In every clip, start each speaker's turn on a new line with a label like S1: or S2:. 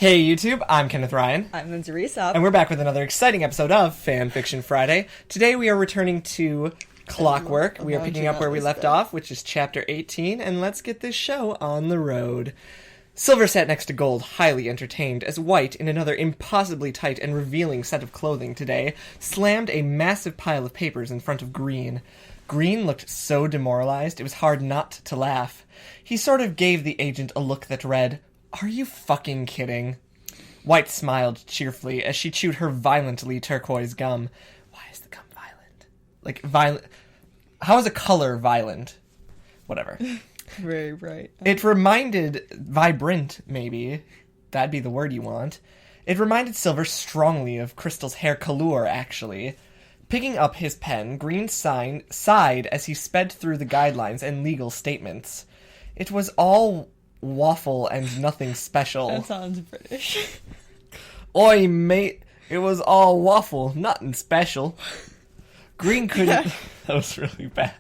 S1: Hey YouTube, I'm Kenneth Ryan.
S2: I'm Linz Resop.
S1: And we're back with another exciting episode of Fanfiction Friday. Today we are returning to Clockwork. We are picking up where we left off, which is chapter 18, and let's get this show on the road. Silver sat next to Gold, highly entertained, as White, in another impossibly tight and revealing set of clothing today, slammed a massive pile of papers in front of Green. Green looked so demoralized, it was hard not to laugh. He sort of gave the agent a look that read, "Are you fucking kidding?" White smiled cheerfully as she chewed her violently turquoise gum. Why is the gum violent? Like, violent... How is a color violent? Whatever.
S2: Very bright.
S1: It reminded... Vibrant, maybe. That'd be the word you want. It reminded Silver strongly of Crystal's hair color, actually. Picking up his pen, Green sighed as he sped through the guidelines and legal statements. It was all waffle and nothing special.
S2: That sounds British.
S1: Oi, mate. It was all waffle, nothing special. Green couldn't... That was really bad.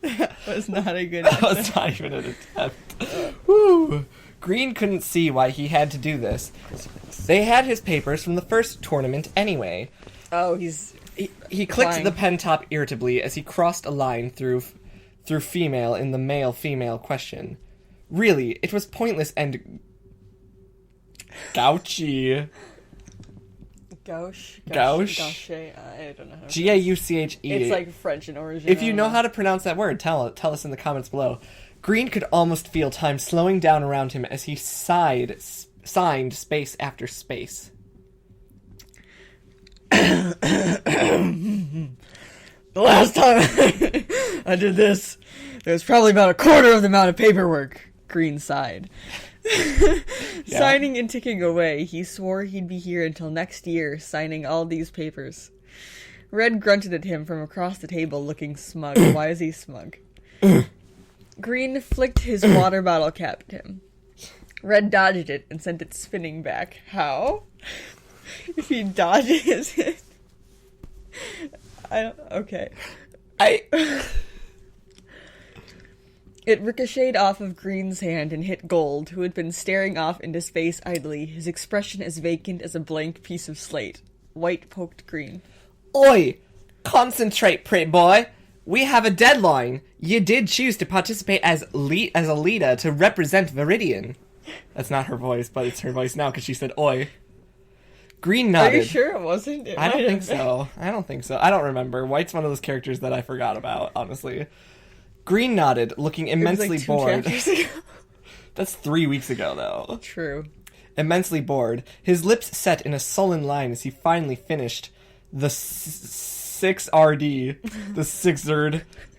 S2: That was not a good
S1: That was not even an attempt. Woo. Green couldn't see why he had to do this. They had his papers from the first tournament anyway.
S2: Oh, he's...
S1: He clicked
S2: Flying.
S1: the pen top irritably as he crossed a line through female in the male-female question. Really, it was pointless and... Gouchy.
S2: Gauche?
S1: Gauche?
S2: I don't know how to
S1: G-A-U-C-H-E.
S2: It's like French in origin.
S1: If you know how to pronounce that word, tell us in the comments below. Green could almost feel time slowing down around him as he signed space after space.
S2: The last time I did this, there was probably about a quarter of the amount of paperwork. Green sighed.
S1: Yeah.
S2: Signing and ticking away, he swore he'd be here until next year, signing all these papers. Red grunted at him from across the table, looking smug. Why is he smug? Green flicked his water bottle cap at him. Red dodged it and sent it spinning back. How? If he dodges it... Okay. It ricocheted off of Green's hand and hit Gold, who had been staring off into space idly, his expression as vacant as a blank piece of slate. White poked Green.
S1: Oi! Concentrate, pretty boy! We have a deadline! You did choose to participate as a leader to represent Viridian. That's not her voice, but it's her voice now because she said oi. Green nodded.
S2: Are you sure it wasn't?
S1: I don't think so. I don't remember. White's one of those characters that I forgot about, honestly. Green nodded, looking immensely bored. That's 3 weeks ago, though.
S2: True.
S1: Immensely bored. His lips set in a sullen line as he finally finished the 6RD, the sixth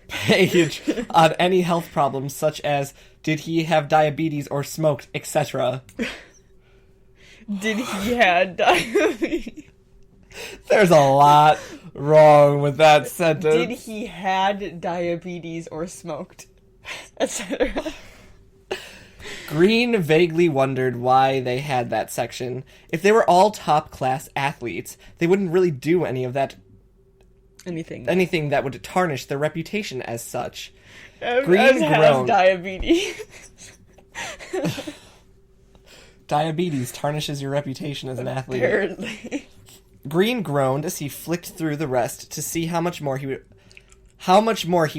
S1: page on any health problems such as did he have diabetes or smoked, etc.
S2: Did he have diabetes?
S1: There's a lot wrong with that sentence.
S2: Did he had diabetes or smoked, etc.
S1: Green vaguely wondered why they had that section. If they were all top-class athletes, they wouldn't really do any of that... Anything that would tarnish their reputation as such. Green groaned.
S2: Diabetes.
S1: Diabetes tarnishes your reputation as an athlete.
S2: Apparently.
S1: Green groaned as he flicked through the rest to see how much more he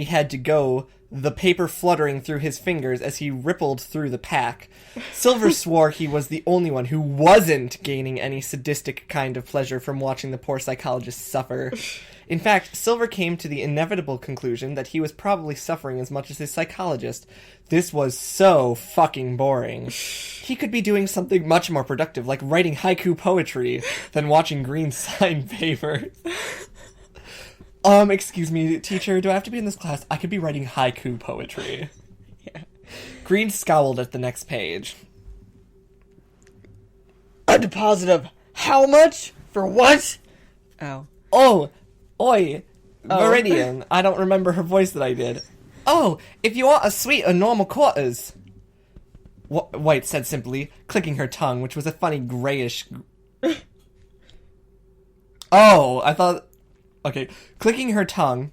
S1: had to go, the paper fluttering through his fingers as he rippled through the pack. Silver swore he was the only one who wasn't gaining any sadistic kind of pleasure from watching the poor psychologist suffer. In fact, Silver came to the inevitable conclusion that he was probably suffering as much as his psychologist. This was so fucking boring. He could be doing something much more productive, like writing haiku poetry, than watching Green sign papers. Excuse me, teacher, do I have to be in this class? I could be writing haiku poetry.
S2: Yeah.
S1: Green scowled at the next page.
S2: A deposit of how much? For what? Ow.
S1: Oh, oi, Viridian. I don't remember her voice that I did. Oh, if you want a suite of normal quarters. White said simply, clicking her tongue, which was a funny grayish... Oh, I thought... Okay, clicking her tongue,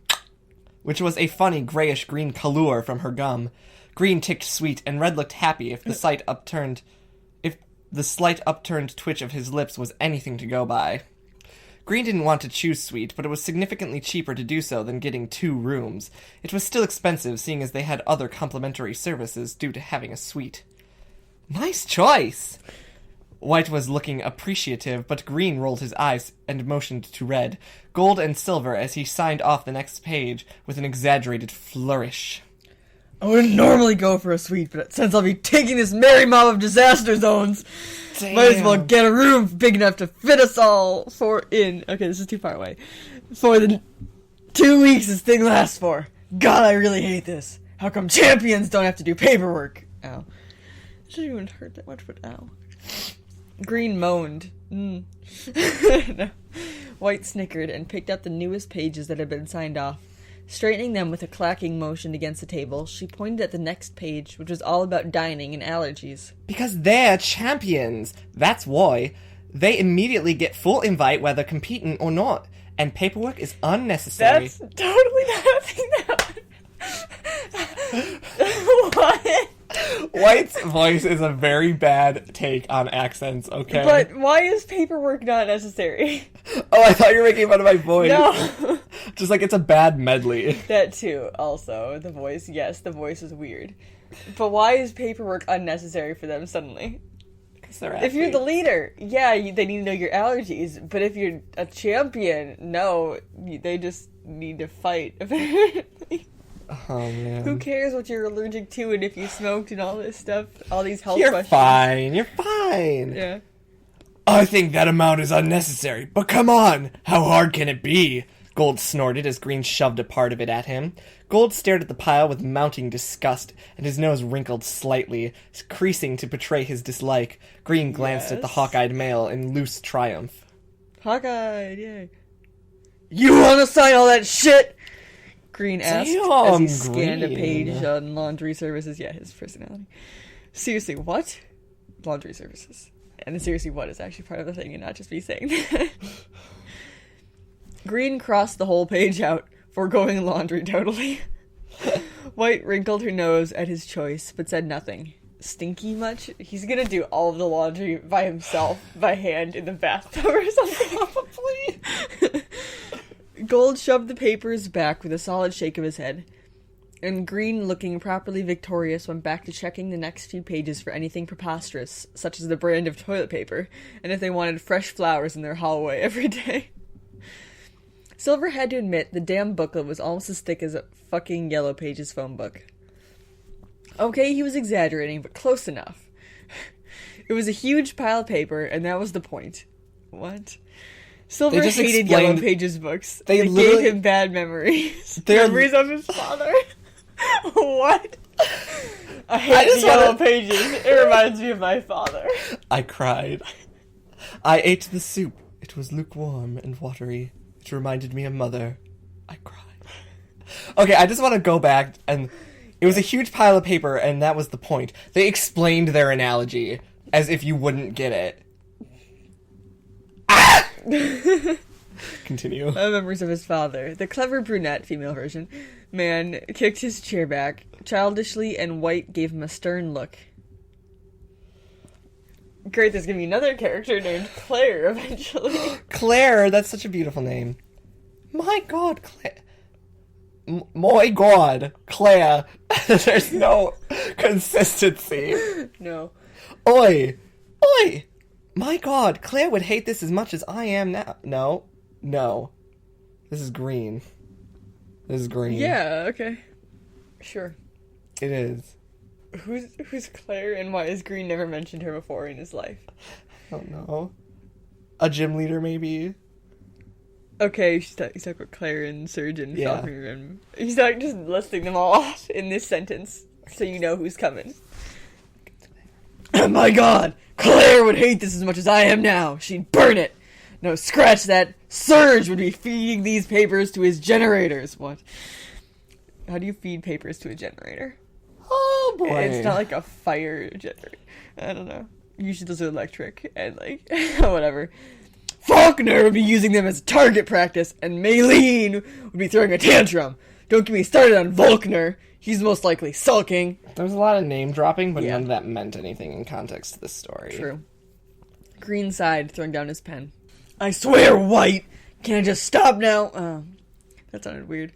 S1: which was a funny grayish-green color from her gum. Green ticked sweet, and Red looked happy if the sight upturned... The slight upturned twitch of his lips was anything to go by. Green didn't want to choose suite, but it was significantly cheaper to do so than getting 2 rooms. It was still expensive, seeing as they had other complimentary services due to having a suite. Nice choice! White was looking appreciative, but Green rolled his eyes and motioned to Red, gold and silver, as he signed off the next page with an exaggerated flourish.
S2: I wouldn't normally go for a suite, but since I'll be taking this merry mob of disaster zones, might as well get a room big enough to fit us all in. Okay, this is too far away. For the 2 weeks this thing lasts for. God, I really hate this. How come champions don't have to do paperwork? Ow. It shouldn't even hurt that much, but ow. Green moaned. No. White snickered and picked up the newest pages that had been signed off. Straightening them with a clacking motion against the table, she pointed at the next page, which was all about dining and allergies.
S1: Because they're champions. That's why. They immediately get full invite whether competing or not. And paperwork is unnecessary.
S2: That's totally not a thing that... What?
S1: White's voice is a very bad take on accents, okay?
S2: But why is paperwork not necessary?
S1: Oh, I thought you were making fun of my voice.
S2: No.
S1: Just like it's a bad medley.
S2: That too, also. The voice, yes, the voice is weird. But why is paperwork unnecessary for them suddenly? If you're the leader, yeah, they need to know your allergies. But if you're a champion, no, they just need to fight, apparently.
S1: Oh, man.
S2: Who cares what you're allergic to and if you smoked and all this stuff? All these health
S1: You're
S2: questions.
S1: fine. You're fine.
S2: Yeah.
S1: I think that amount is unnecessary, but come on! How hard can it be? Gold snorted as Green shoved a part of it at him. Gold stared at the pile with mounting disgust, and his nose wrinkled slightly, creasing to betray his dislike. Green glanced at the hawk-eyed male in loose triumph.
S2: Hawk-eyed, yay. You wanna sign all that shit? Green asked as he scanned a page on laundry services. Yeah, his personality. Seriously, what? Laundry services. And the seriously what is actually part of the thing and not just me saying that. Green crossed the whole page out, foregoing laundry totally. White wrinkled her nose at his choice, but said nothing. Stinky much? He's gonna do all of the laundry by himself, by hand, in the bathtub or something. Probably. Gold shoved the papers back with a solid shake of his head. And Green, looking properly victorious, went back to checking the next few pages for anything preposterous, such as the brand of toilet paper, and if they wanted fresh flowers in their hallway every day. Silver had to admit the damn booklet was almost as thick as a fucking Yellow Pages phone book. Okay, he was exaggerating, but close enough. It was a huge pile of paper, and that was the point. What? Silver hated Yellow Pages books. They gave him bad memories. Memories of his father. What? I hate Yellow Pages. It reminds me of my father.
S1: I cried. I ate the soup. It was lukewarm and watery. It reminded me of Mother. I cried. Okay, I just want to go back, and it was a huge pile of paper, and that was the point. They explained their analogy as if you wouldn't get it. Ah! Continue.
S2: Memories of his father. The clever brunette, female version, man kicked his chair back childishly, and White gave him a stern look. Great, there's gonna be another character named Claire eventually.
S1: Claire, that's such a beautiful name. My God, Claire. My God, Claire. There's no consistency.
S2: No.
S1: Oi! Oi! My God, Claire would hate this as much as I am now. No. No. This is Green. This is Green.
S2: Yeah, okay. Sure.
S1: It is.
S2: Who's Claire, and why has Green never mentioned her before in his life?
S1: I don't know. A gym leader, maybe?
S2: Okay, he's talking about Claire and Surge and Falcon, and he's not just listing them all off in this sentence, so you know who's coming. Oh my God! Claire would hate this as much as I am now. She'd burn it. No, scratch that. Surge would be feeding these papers to his generators. What? How do you feed papers to a generator?
S1: Oh boy.
S2: It's not like a fire generator. I don't know. Usually those are electric and like whatever. Faulkner would be using them as target practice, and Maylene would be throwing a tantrum. Don't get me started on Volkner. He's most likely sulking.
S1: There's a lot of name dropping, but none of that meant anything in context to this story.
S2: True. Green sighed, throwing down his pen. I swear, White! Can I just stop now? That sounded weird.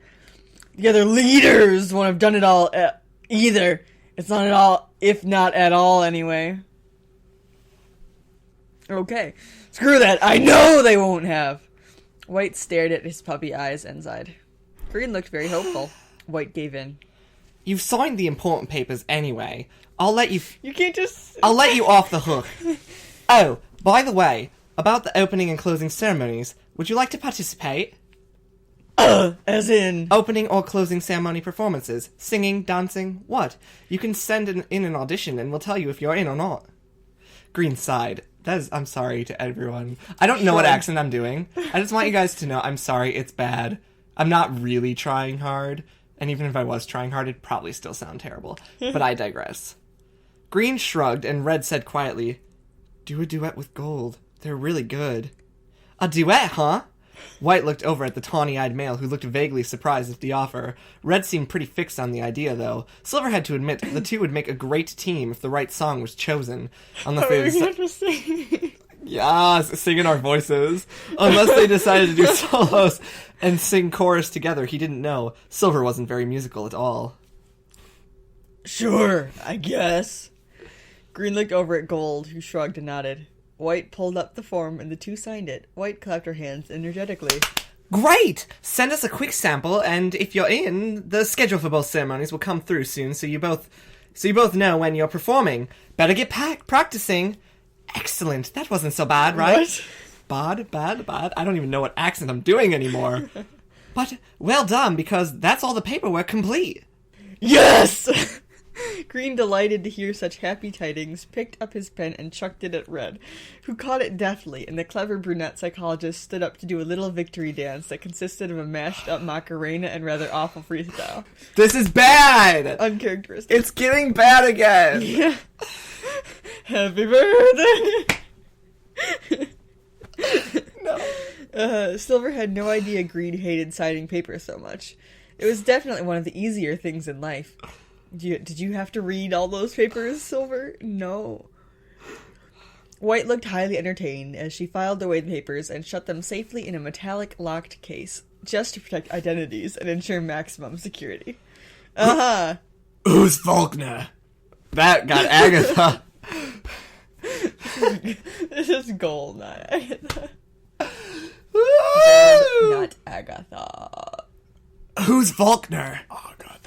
S2: The other leaders won't have done it all either. It's not at all, if not at all, anyway. Okay. Screw that. I know they won't have. White stared at his puppy eyes and sighed. Green looked very hopeful. White gave in.
S1: You've signed the important papers anyway. I'll let you...
S2: You can't just...
S1: I'll let you off the hook. Oh, by the way, about the opening and closing ceremonies, would you like to participate?
S2: As in...
S1: Opening or closing ceremony performances. Singing, dancing, what? You can send in an audition and we'll tell you if you're in or not. Green sighed. I'm sorry to everyone. I don't know what accent I'm doing. I just want you guys to know I'm sorry, it's bad. I'm not really trying hard. And even if I was trying hard, it'd probably still sound terrible. But I digress. Green shrugged and Red said quietly, Do a duet with Gold. They're really good. A duet, huh? White looked over at the tawny-eyed male who looked vaguely surprised at the offer. Red seemed pretty fixed on the idea, though. Silver had to admit the two would make a great team if the right song was chosen. Unless they singing our voices. Unless they decided to do solos and sing chorus together, he didn't know. Silver wasn't very musical at all.
S2: Sure, I guess. Green looked over at Gold, who shrugged and nodded. White pulled up the form and the two signed it. White clapped her hands energetically.
S1: Great! Send us a quick sample, and if you're in, the schedule for both ceremonies will come through soon, so you both know when you're performing. Better get practicing. Excellent. That wasn't so bad, right?
S2: What?
S1: Bad. I don't even know what accent I'm doing anymore. But well done, because that's all the paperwork complete.
S2: Yes! Green, delighted to hear such happy tidings, picked up his pen and chucked it at Red, who caught it deftly, and the clever brunette psychologist stood up to do a little victory dance that consisted of a mashed-up Macarena and rather awful freestyle.
S1: This is bad!
S2: Uncharacteristic.
S1: It's getting bad again!
S2: Yeah. Happy birthday!
S1: No.
S2: Silver had no idea Green hated signing paper so much. It was definitely one of the easier things in life. Did you have to read all those papers, Silver? No. White looked highly entertained as she filed away the papers and shut them safely in a metallic locked case, just to protect identities and ensure maximum security.
S1: Who's Faulkner? That got Agatha.
S2: This is Gold, not Agatha. Not Agatha.
S1: Who's Faulkner?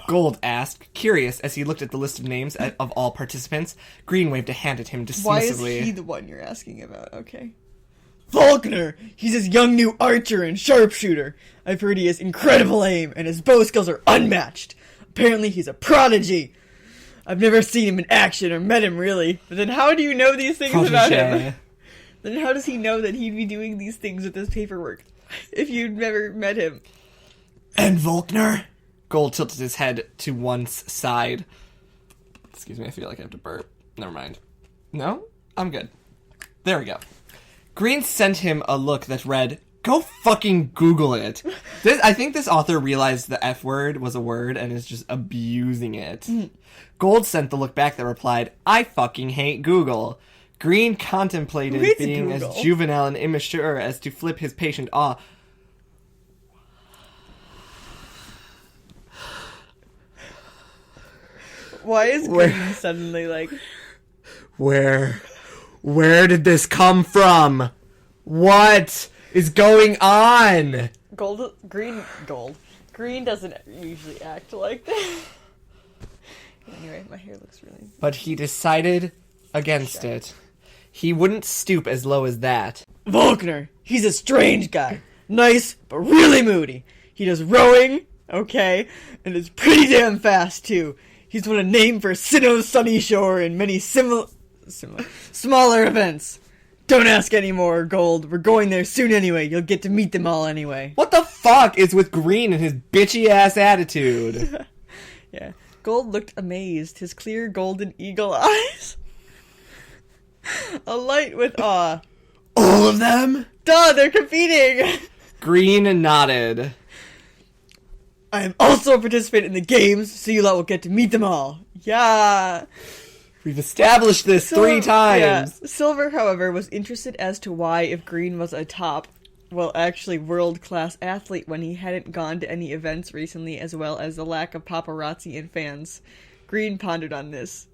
S1: Gold asked, curious as he looked at the list of names of all participants. Green waved a hand at him dismissively.
S2: Why is he the one you're asking about? Okay. Faulkner! He's his young new archer and sharpshooter. I've heard he has incredible aim, and his bow skills are unmatched. Apparently he's a prodigy. I've never seen him in action or met him, really. But then how do you know these things about him? Then how does he know that he'd be doing these things with his paperwork if you'd never met him?
S1: And Faulkner? Gold tilted his head to one side. Excuse me, I feel like I have to burp. Never mind. No? I'm good. There we go. Green sent him a look that read, Go fucking Google it. I think this author realized the F word was a word and is just abusing it. Gold sent the look back that replied, I fucking hate Google. Green contemplated being
S2: Google?
S1: as juvenile and immature as to flip his patient off.
S2: Why is Green suddenly like...
S1: Where did this come from? What is going on?
S2: Green doesn't usually act like that. Anyway, my hair looks really...
S1: But he decided against it. He wouldn't stoop as low as that.
S2: Faulkner! He's a strange guy. Nice, but really moody. He does rowing, okay, and is pretty damn fast, too. He's won a name for Sinnoh's Sunny Shore and many smaller events. Don't ask anymore, Gold. We're going there soon anyway. You'll get to meet them all anyway.
S1: What the fuck is with Green and his bitchy-ass attitude?
S2: Yeah. Gold looked amazed, his clear golden eagle eyes alight with awe.
S1: All of them?
S2: Duh, they're competing!
S1: Green nodded.
S2: I am also a participant in the games, so you lot will get to meet them all. Yeah!
S1: We've established this 3 times.
S2: Yeah. Silver, however, was interested as to why, if Green was a top, well, actually world-class athlete when he hadn't gone to any events recently, as well as the lack of paparazzi and fans. Green pondered on this.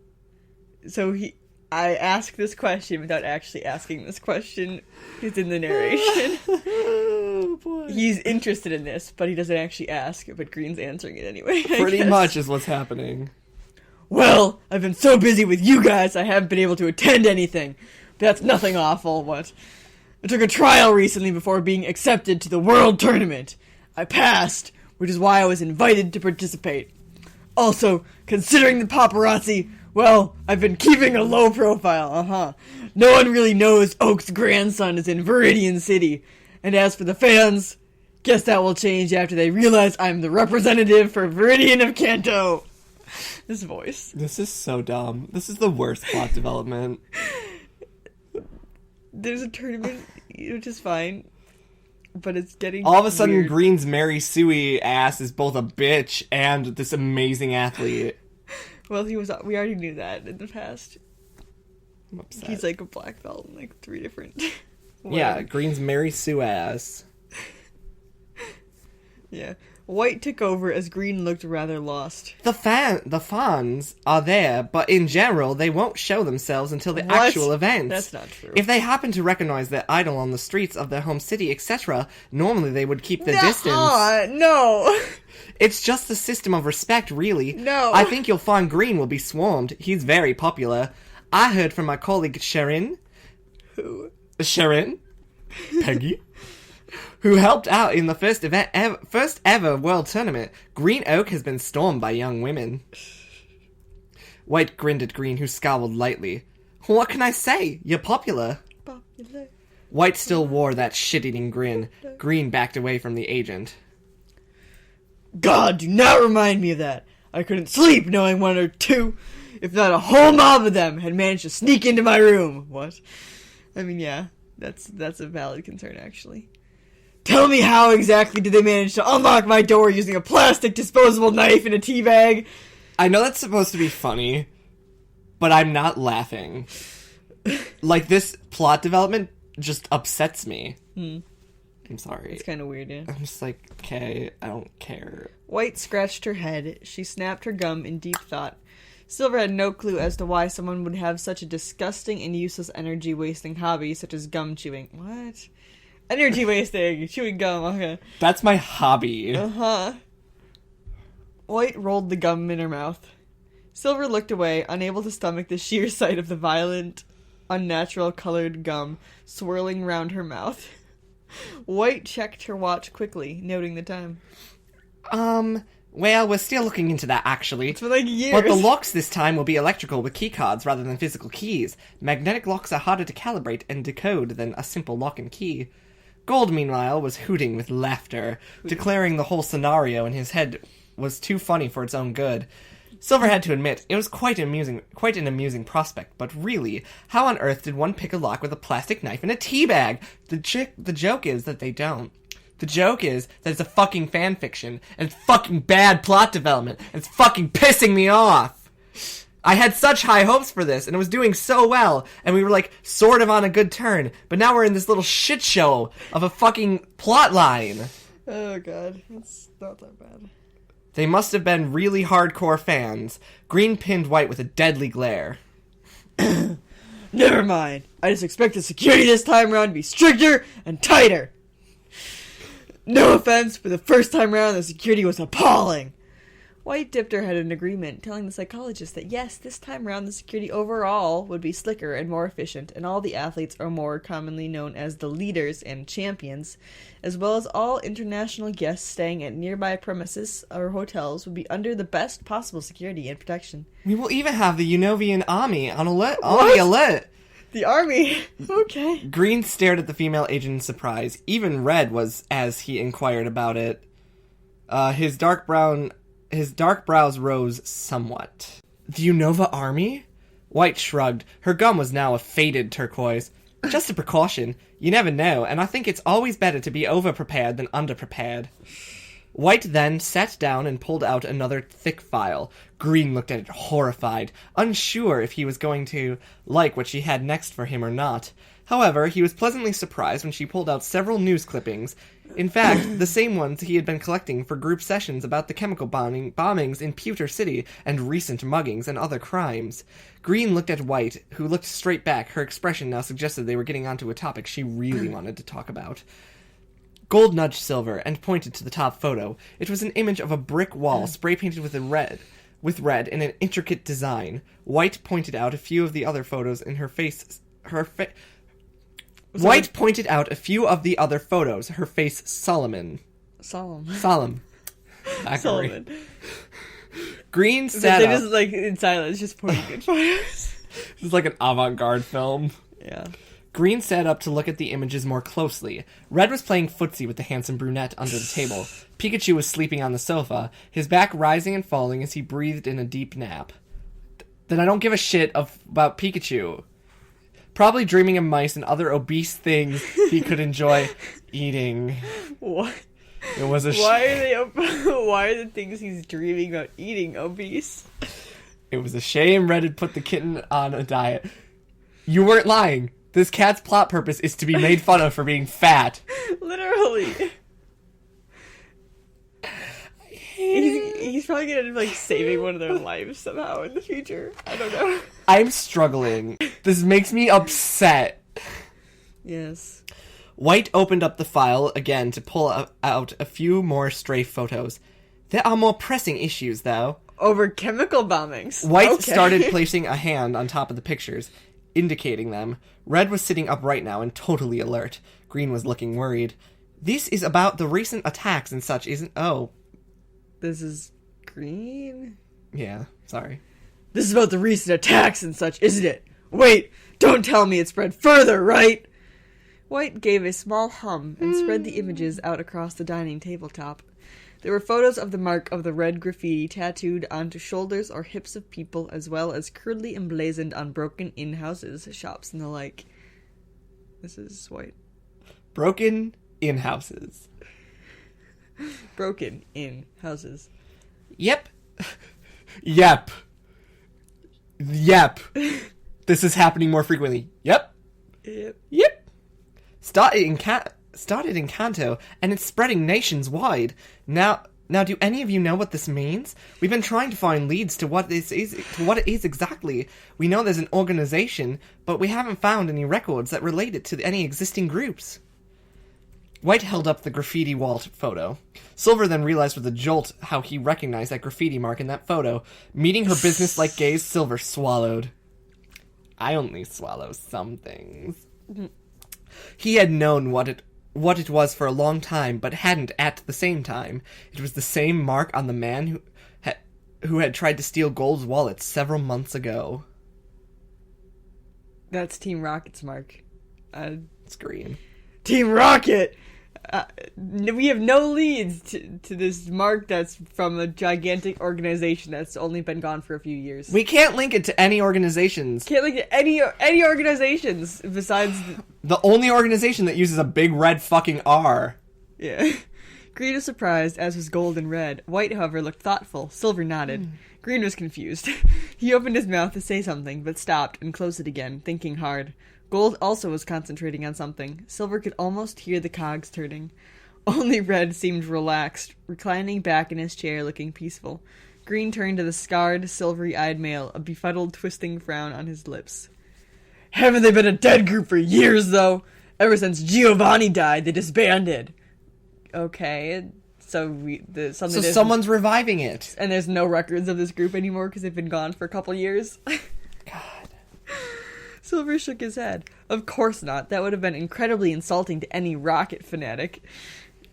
S2: So I asked this question without actually asking this question. It's in the narration.
S1: Oh, boy.
S2: He's interested in this, but he doesn't actually ask, but Green's answering it anyway.
S1: Pretty much is what's happening.
S2: Well, I've been so busy with you guys, I haven't been able to attend anything. But that's nothing awful, what? I took a trial recently before being accepted to the World Tournament. I passed, which is why I was invited to participate. Also, considering the paparazzi, well, I've been keeping a low profile, No one really knows Oak's grandson is in Viridian City. And as for the fans, guess that will change after they realize I'm the representative for Viridian of Kanto. This voice.
S1: This is so dumb. This is the worst plot development.
S2: There's a tournament, which is fine, but it's getting
S1: all of a sudden
S2: weird.
S1: Green's Mary Sue ass is both a bitch and this amazing athlete.
S2: Well, we already knew that in the past.
S1: I'm upset.
S2: He's like a black belt in like 3 different
S1: Yeah, Green's Mary Sue ass.
S2: Yeah. White took over as Green looked rather lost.
S1: The fans are there, but in general, they won't show themselves until the actual event.
S2: That's not true.
S1: If they happen to recognize their idol on the streets of their home city, etc., normally they would keep their distance.
S2: No!
S1: It's just a system of respect, really.
S2: No.
S1: I think you'll find Green will be swarmed. He's very popular. I heard from my colleague Sharon.
S2: Who?
S1: Sharon? Peggy? Who helped out in the first ever World Tournament. Green Oak has been stormed by young women. White grinned at Green, who scowled lightly. What can I say? You're popular.
S2: Popular.
S1: White still wore that shit-eating grin. Green backed away from the agent.
S2: God, do not remind me of that. I couldn't sleep knowing 1 or 2, if not a whole mob of them, had managed to sneak into my room. What? I mean, yeah, that's a valid concern, actually. Tell me, how exactly did they manage to unlock my door using a plastic disposable knife and a tea bag?
S1: I know that's supposed to be funny, but I'm not laughing. Like, this plot development just upsets me. I'm sorry.
S2: It's kind of weird, yeah.
S1: I'm just like, okay, I don't care.
S2: White scratched her head. She snapped her gum in deep thought. Silver had no clue as to why someone would have such a disgusting and useless energy-wasting hobby such as gum chewing. What? Energy wasting, chewing gum, okay.
S1: That's my hobby.
S2: White rolled the gum in her mouth. Silver looked away, unable to stomach the sheer sight of the violent, unnatural colored gum swirling round her mouth. White checked her watch quickly, noting the time.
S1: Well, we're still looking into that, actually.
S2: It's been like years.
S1: But the locks this time will be electrical with keycards rather than physical keys. Magnetic locks are harder to calibrate and decode than a simple lock and key. Gold, meanwhile, was hooting with laughter, declaring the whole scenario in his head was too funny for its own good. Silver had to admit, it was quite an amusing prospect, but really, how on earth did one pick a lock with a plastic knife and a tea bag? The joke is that they don't. The joke is that it's a fucking fanfiction, and it's fucking bad plot development, and it's fucking pissing me off! I had such high hopes for this, and it was doing so well, and we were, like, sort of on a good turn, but now we're in this little shit show of a fucking plot line.
S2: Oh god, it's not that bad.
S1: They must have been really hardcore fans. Green pinned White with a deadly glare.
S2: Never mind. I just expect the security this time around to be stricter and tighter. No offense, but the first time around the security was appalling. White dipped her head in agreement, telling the psychologist that yes, this time around the security overall would be slicker and more efficient, and all the athletes are more commonly known as the leaders and champions, as well as all international guests staying at nearby premises or hotels would be under the best possible security and protection.
S1: We will even have the Unovian army on the alert.
S2: The army? Okay.
S1: Green stared at the female agent in surprise. Even red was as he inquired about it. His dark brows rose somewhat. The Unova army? White shrugged. Her gum was now a faded turquoise. Just a precaution. You never know, and I think it's always better to be over-prepared than under-prepared. White then sat down and pulled out another thick file. Green looked at it horrified, unsure if he was going to like what she had next for him or not. However, he was pleasantly surprised when she pulled out several news clippings. In fact, the same ones he had been collecting for group sessions about the chemical bombings in Pewter City and recent muggings and other crimes. Green looked at White, who looked straight back. Her expression now suggested they were getting onto a topic she really wanted to talk about. Gold nudged Silver and pointed to the top photo. It was an image of a brick wall spray-painted with red in an intricate design. White pointed out a few of the other photos in White pointed out a few of the other photos. Her face solemn. Solemn.
S2: Solomon.
S1: Green sat
S2: They
S1: up.
S2: just, like, in silence, just pointing at photos.
S1: This is like an avant-garde film.
S2: Yeah.
S1: Green sat up to look at the images more closely. Red was playing footsie with the handsome brunette under the table. Pikachu was sleeping on the sofa, his back rising and falling as he breathed in a deep nap. Then I don't give a shit about Pikachu. Probably dreaming of mice and other obese things he could enjoy eating.
S2: What?
S1: It was a
S2: Why are the things he's dreaming about eating obese?
S1: It was a shame Red had put the kitten on a diet. You weren't lying. This cat's plot purpose is to be made fun of for being fat.
S2: Literally. He's probably gonna end up, like, saving one of their lives somehow in the future. I don't know.
S1: I'm struggling. This makes me upset.
S2: Yes.
S1: White opened up the file again to pull out a few more stray photos. There are more pressing issues, though.
S2: Over chemical bombings.
S1: White started placing a hand on top of the pictures, indicating them. Red was sitting upright now and totally alert. Green was looking worried. This is about the recent attacks and such, isn't... Oh.
S2: This is Green?
S1: Yeah, sorry.
S2: This is about the recent attacks and such, isn't it? Wait, don't tell me it spread further, right? White gave a small hum and spread the images out across the dining tabletop. There were photos of the mark of the red graffiti tattooed onto shoulders or hips of people, as well as crudely emblazoned on broken-in houses, shops, and the like. This is White.
S1: Broken-in houses.
S2: Broken-in houses.
S1: Yep. Yep. Yep. This is happening more frequently. Yep. Yep. Started in Kanto, and it's spreading nationwide. Now, do any of you know what this means? We've been trying to find leads to what it is exactly. We know there's an organization, but we haven't found any records that relate it to any existing groups. White held up the graffiti wall photo. Silver then realized with a jolt how he recognized that graffiti mark in that photo. Meeting her business-like gaze, Silver swallowed. I only swallow some things. He had known what it was for a long time, but hadn't at the same time. It was the same mark on the man who had tried to steal Gold's wallet several months ago.
S2: That's Team Rocket's mark.
S1: It's green.
S2: Team Rocket! We have no leads to this mark that's from a gigantic organization that's only been gone for a few years.
S1: We can't link it to any organizations.
S2: Can't link it to any organizations besides...
S1: The only organization that uses a big red fucking R.
S2: Yeah. Green was surprised, as was Gold and Red. White, however, looked thoughtful. Silver nodded. Green was confused. He opened his mouth to say something, but stopped and closed it again, thinking hard. Gold also was concentrating on something. Silver could almost hear the cogs turning. Only Red seemed relaxed, reclining back in his chair, looking peaceful. Green turned to the scarred, silvery-eyed male, a befuddled, twisting frown on his lips. Haven't they been a dead group for years, though? Ever since Giovanni died, they disbanded. Okay, so
S1: someone's reviving it.
S2: And there's no records of this group anymore because they've been gone for a couple years?
S1: God.
S2: Silver shook his head. Of course not. That would have been incredibly insulting to any rocket fanatic.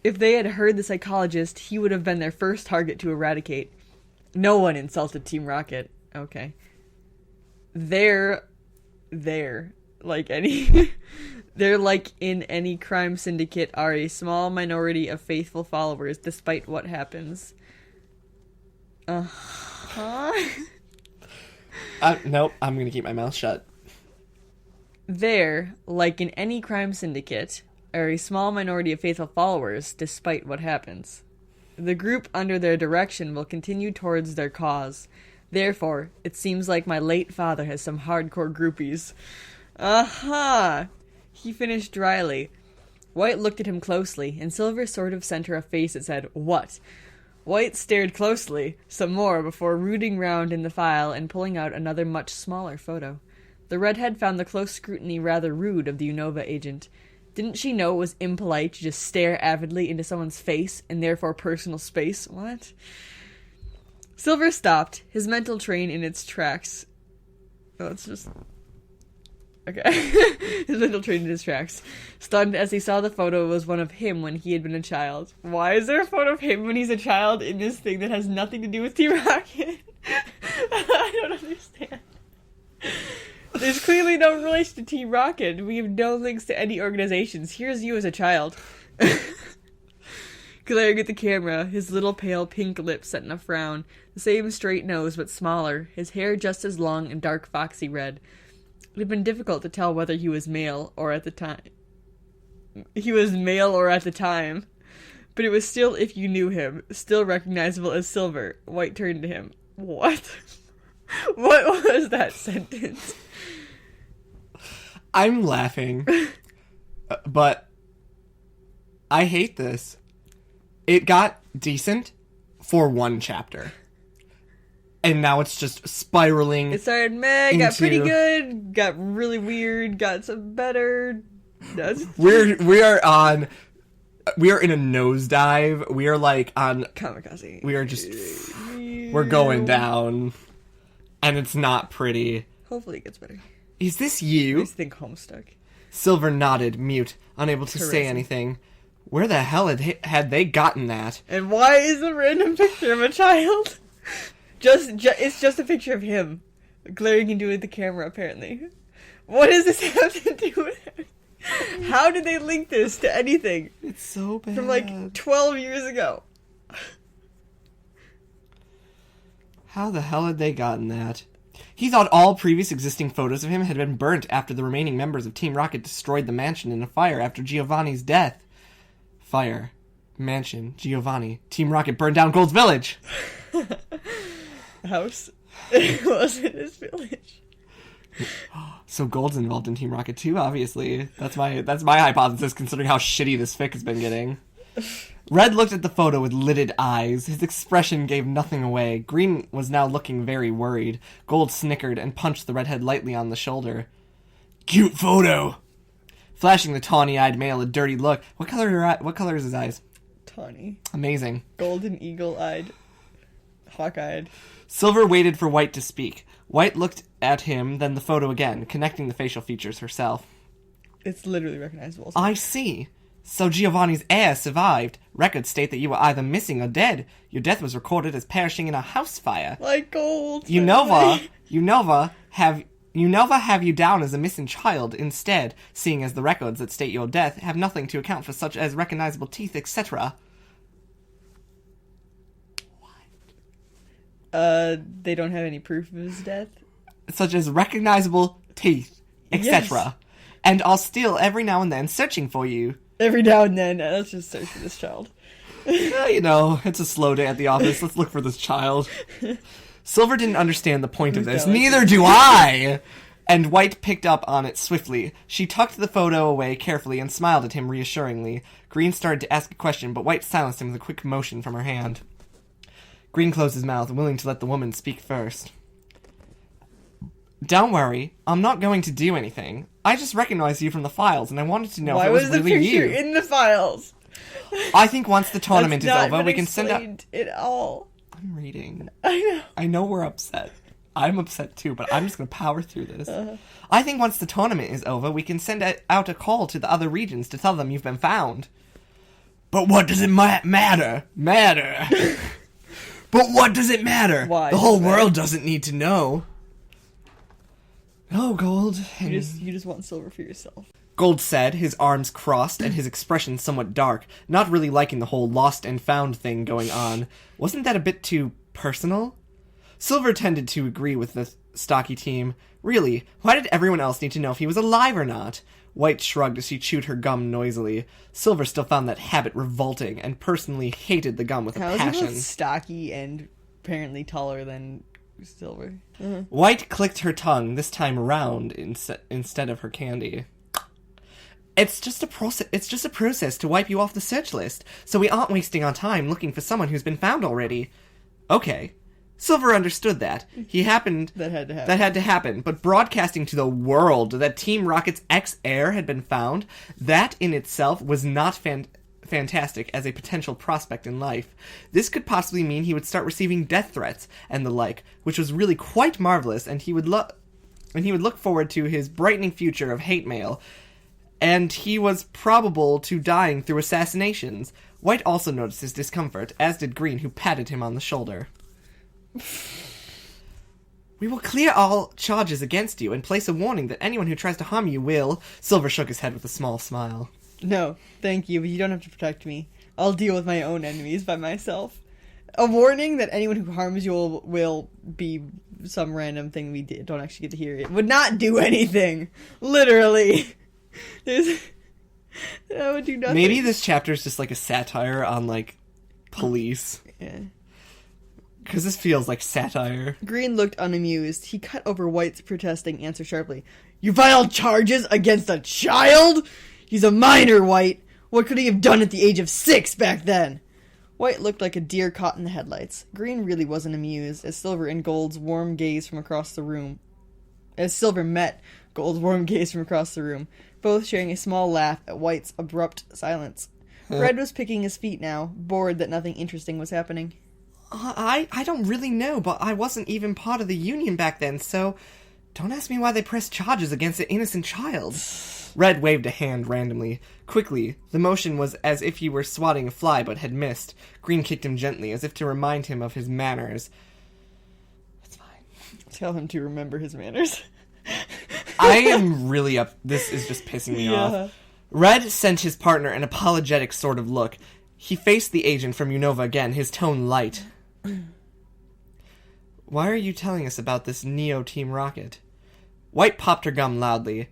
S2: If they had heard the psychologist, he would have been their first target to eradicate. No one insulted Team Rocket. Okay. They're like in any crime syndicate are a small minority of faithful followers despite what happens.
S1: Nope, I'm gonna keep my mouth shut.
S2: There, like in any crime syndicate, are a small minority of faithful followers, despite what happens. The group under their direction will continue towards their cause. Therefore, it seems like my late father has some hardcore groupies. Aha! He finished dryly. White looked at him closely, and Silver sort of sent her a face that said, "What?" White stared closely, some more, before rooting round in the file and pulling out another much smaller photo. The redhead found the close scrutiny rather rude of the Unova agent. Didn't she know it was impolite to just stare avidly into someone's face, and therefore personal space? What? Silver stopped, his mental train in its tracks. Oh, it's just... Okay. His mental train in his tracks. Stunned as he saw the photo was one of him when he had been a child. Why is there a photo of him when he's a child in this thing that has nothing to do with T-Rocket? I don't understand. There's clearly no relation to T-Rocket. We have no links to any organizations. Here's you as a child. Glaring at the camera, his little pale pink lips set in a frown. The same straight nose, but smaller. His hair just as long and dark foxy red. It had been difficult to tell whether he was male or at the time. But it was still, if you knew him, still recognizable as Silver. White turned to him. What? What was that sentence?
S1: I'm laughing. But I hate this. It got decent for one chapter. And now it's just spiraling.
S2: It started got pretty good, got really weird, got some better.
S1: We are in a nosedive. We are like on
S2: kamikaze.
S1: We are just we're going down, and it's not pretty.
S2: Hopefully it gets better.
S1: Is this you?
S2: I just think Homestuck.
S1: Silver nodded, mute, unable to say anything. Where the hell had they gotten that?
S2: And why is a random picture of a child? It's just a picture of him glaring into the camera, apparently. What does this have to do with it? How did they link this to anything?
S1: It's so bad.
S2: From like 12 years ago.
S1: How the hell had they gotten that? He thought all previous existing photos of him had been burnt after the remaining members of Team Rocket destroyed the mansion in a fire after Giovanni's death. Fire. Mansion. Giovanni. Team Rocket burned down Gold's village.
S2: House. It wasn't his village.
S1: So Gold's involved in Team Rocket too, obviously. That's my hypothesis, considering how shitty this fic has been getting. Red looked at the photo with lidded eyes. His expression gave nothing away. Green was now looking very worried. Gold snickered and punched the redhead lightly on the shoulder. Cute photo! Flashing the tawny-eyed male a dirty look. What color is his eyes?
S2: Tawny.
S1: Amazing.
S2: Golden eagle-eyed. Hawk-eyed.
S1: Silver waited for White to speak. White looked at him, then the photo again, connecting the facial features herself.
S2: It's literally recognizable.
S1: I see. So Giovanni's heir survived. Records state that you were either missing or dead. Your death was recorded as perishing in a house fire.
S2: Like Gold.
S1: Unova have you down as a missing child instead, seeing as the records that state your death have nothing to account for such as recognizable teeth, etc.
S2: They don't have any proof of his death?
S1: Such as recognizable teeth, etc. Yes. And are still every now and then searching for you.
S2: Every now and then, let's just search for this child.
S1: It's a slow day at the office. Let's look for this child. Silver didn't understand the point of this. Neither do I! And White picked up on it swiftly. She tucked the photo away carefully and smiled at him reassuringly. Green started to ask a question, but White silenced him with a quick motion from her hand. Green closed his mouth, willing to let the woman speak first. Don't worry, I'm not going to do anything. I just recognized you from the files, and I wanted to know if it was really you.
S2: Why was the picture in the files?
S1: I think once the tournament is over, we can send out...
S2: it all.
S1: I'm reading.
S2: I know.
S1: I know we're upset. I'm upset too, but I'm just going to power through this. I think once the tournament is over, we can send out a call to the other regions to tell them you've been found. But what does it matter? But what does it matter?
S2: Why?
S1: The whole world doesn't need to know. Oh, Gold.
S2: You just want Silver for yourself.
S1: Gold said, his arms crossed and his expression somewhat dark, not really liking the whole lost and found thing going on. Wasn't that a bit too personal? Silver tended to agree with the stocky team. Really, why did everyone else need to know if he was alive or not? White shrugged as she chewed her gum noisily. Silver still found that habit revolting and personally hated the gum with a passion.
S2: How is he both stocky and apparently taller than Silver?
S1: White clicked her tongue, this time around instead of her candy. It's just a process to wipe you off the search list, so we aren't wasting our time looking for someone who's been found already. Okay. Silver understood that. That had to happen, but broadcasting to the world that Team Rocket's ex-heir had been found, that in itself was not fantastic as a potential prospect in life. This could possibly mean he would start receiving death threats and the like, which was really quite marvelous, and he would look forward to his brightening future of hate mail. And he was probable to dying through assassinations. White also noticed his discomfort, as did Green, who patted him on the shoulder. We will clear all charges against you and place a warning that anyone who tries to harm you will... Silver shook his head with a small smile.
S2: No, thank you, but you don't have to protect me. I'll deal with my own enemies by myself. A warning that anyone who harms you will be some random thing we don't actually get to hear. It would not do anything. Literally. That would do nothing.
S1: Maybe this chapter is just like a satire on, like, police.
S2: Yeah.
S1: Because this feels like satire.
S2: Green looked unamused. He cut over White's protesting answer sharply. You filed charges against a child? He's a minor, White. What could he have done at the age of 6 back then? White looked like a deer caught in the headlights. Green really wasn't amused, as Silver and Gold's warm gaze from across the room. As Silver met Gold's warm gaze from across the room, both sharing a small laugh at White's abrupt silence. Red was picking his feet now, bored that nothing interesting was happening.
S1: I don't really know, but I wasn't even part of the union back then, so don't ask me why they pressed charges against an innocent child. Red waved a hand randomly. Quickly, the motion was as if he were swatting a fly but had missed. Green kicked him gently, as if to remind him of his manners. It's fine.
S2: Tell him to remember his manners.
S1: I am really up. This is just pissing me off. Red sent his partner an apologetic sort of look. He faced the agent from Unova again, his tone light. Why are you telling us about this Neo Team Rocket? White popped her gum loudly.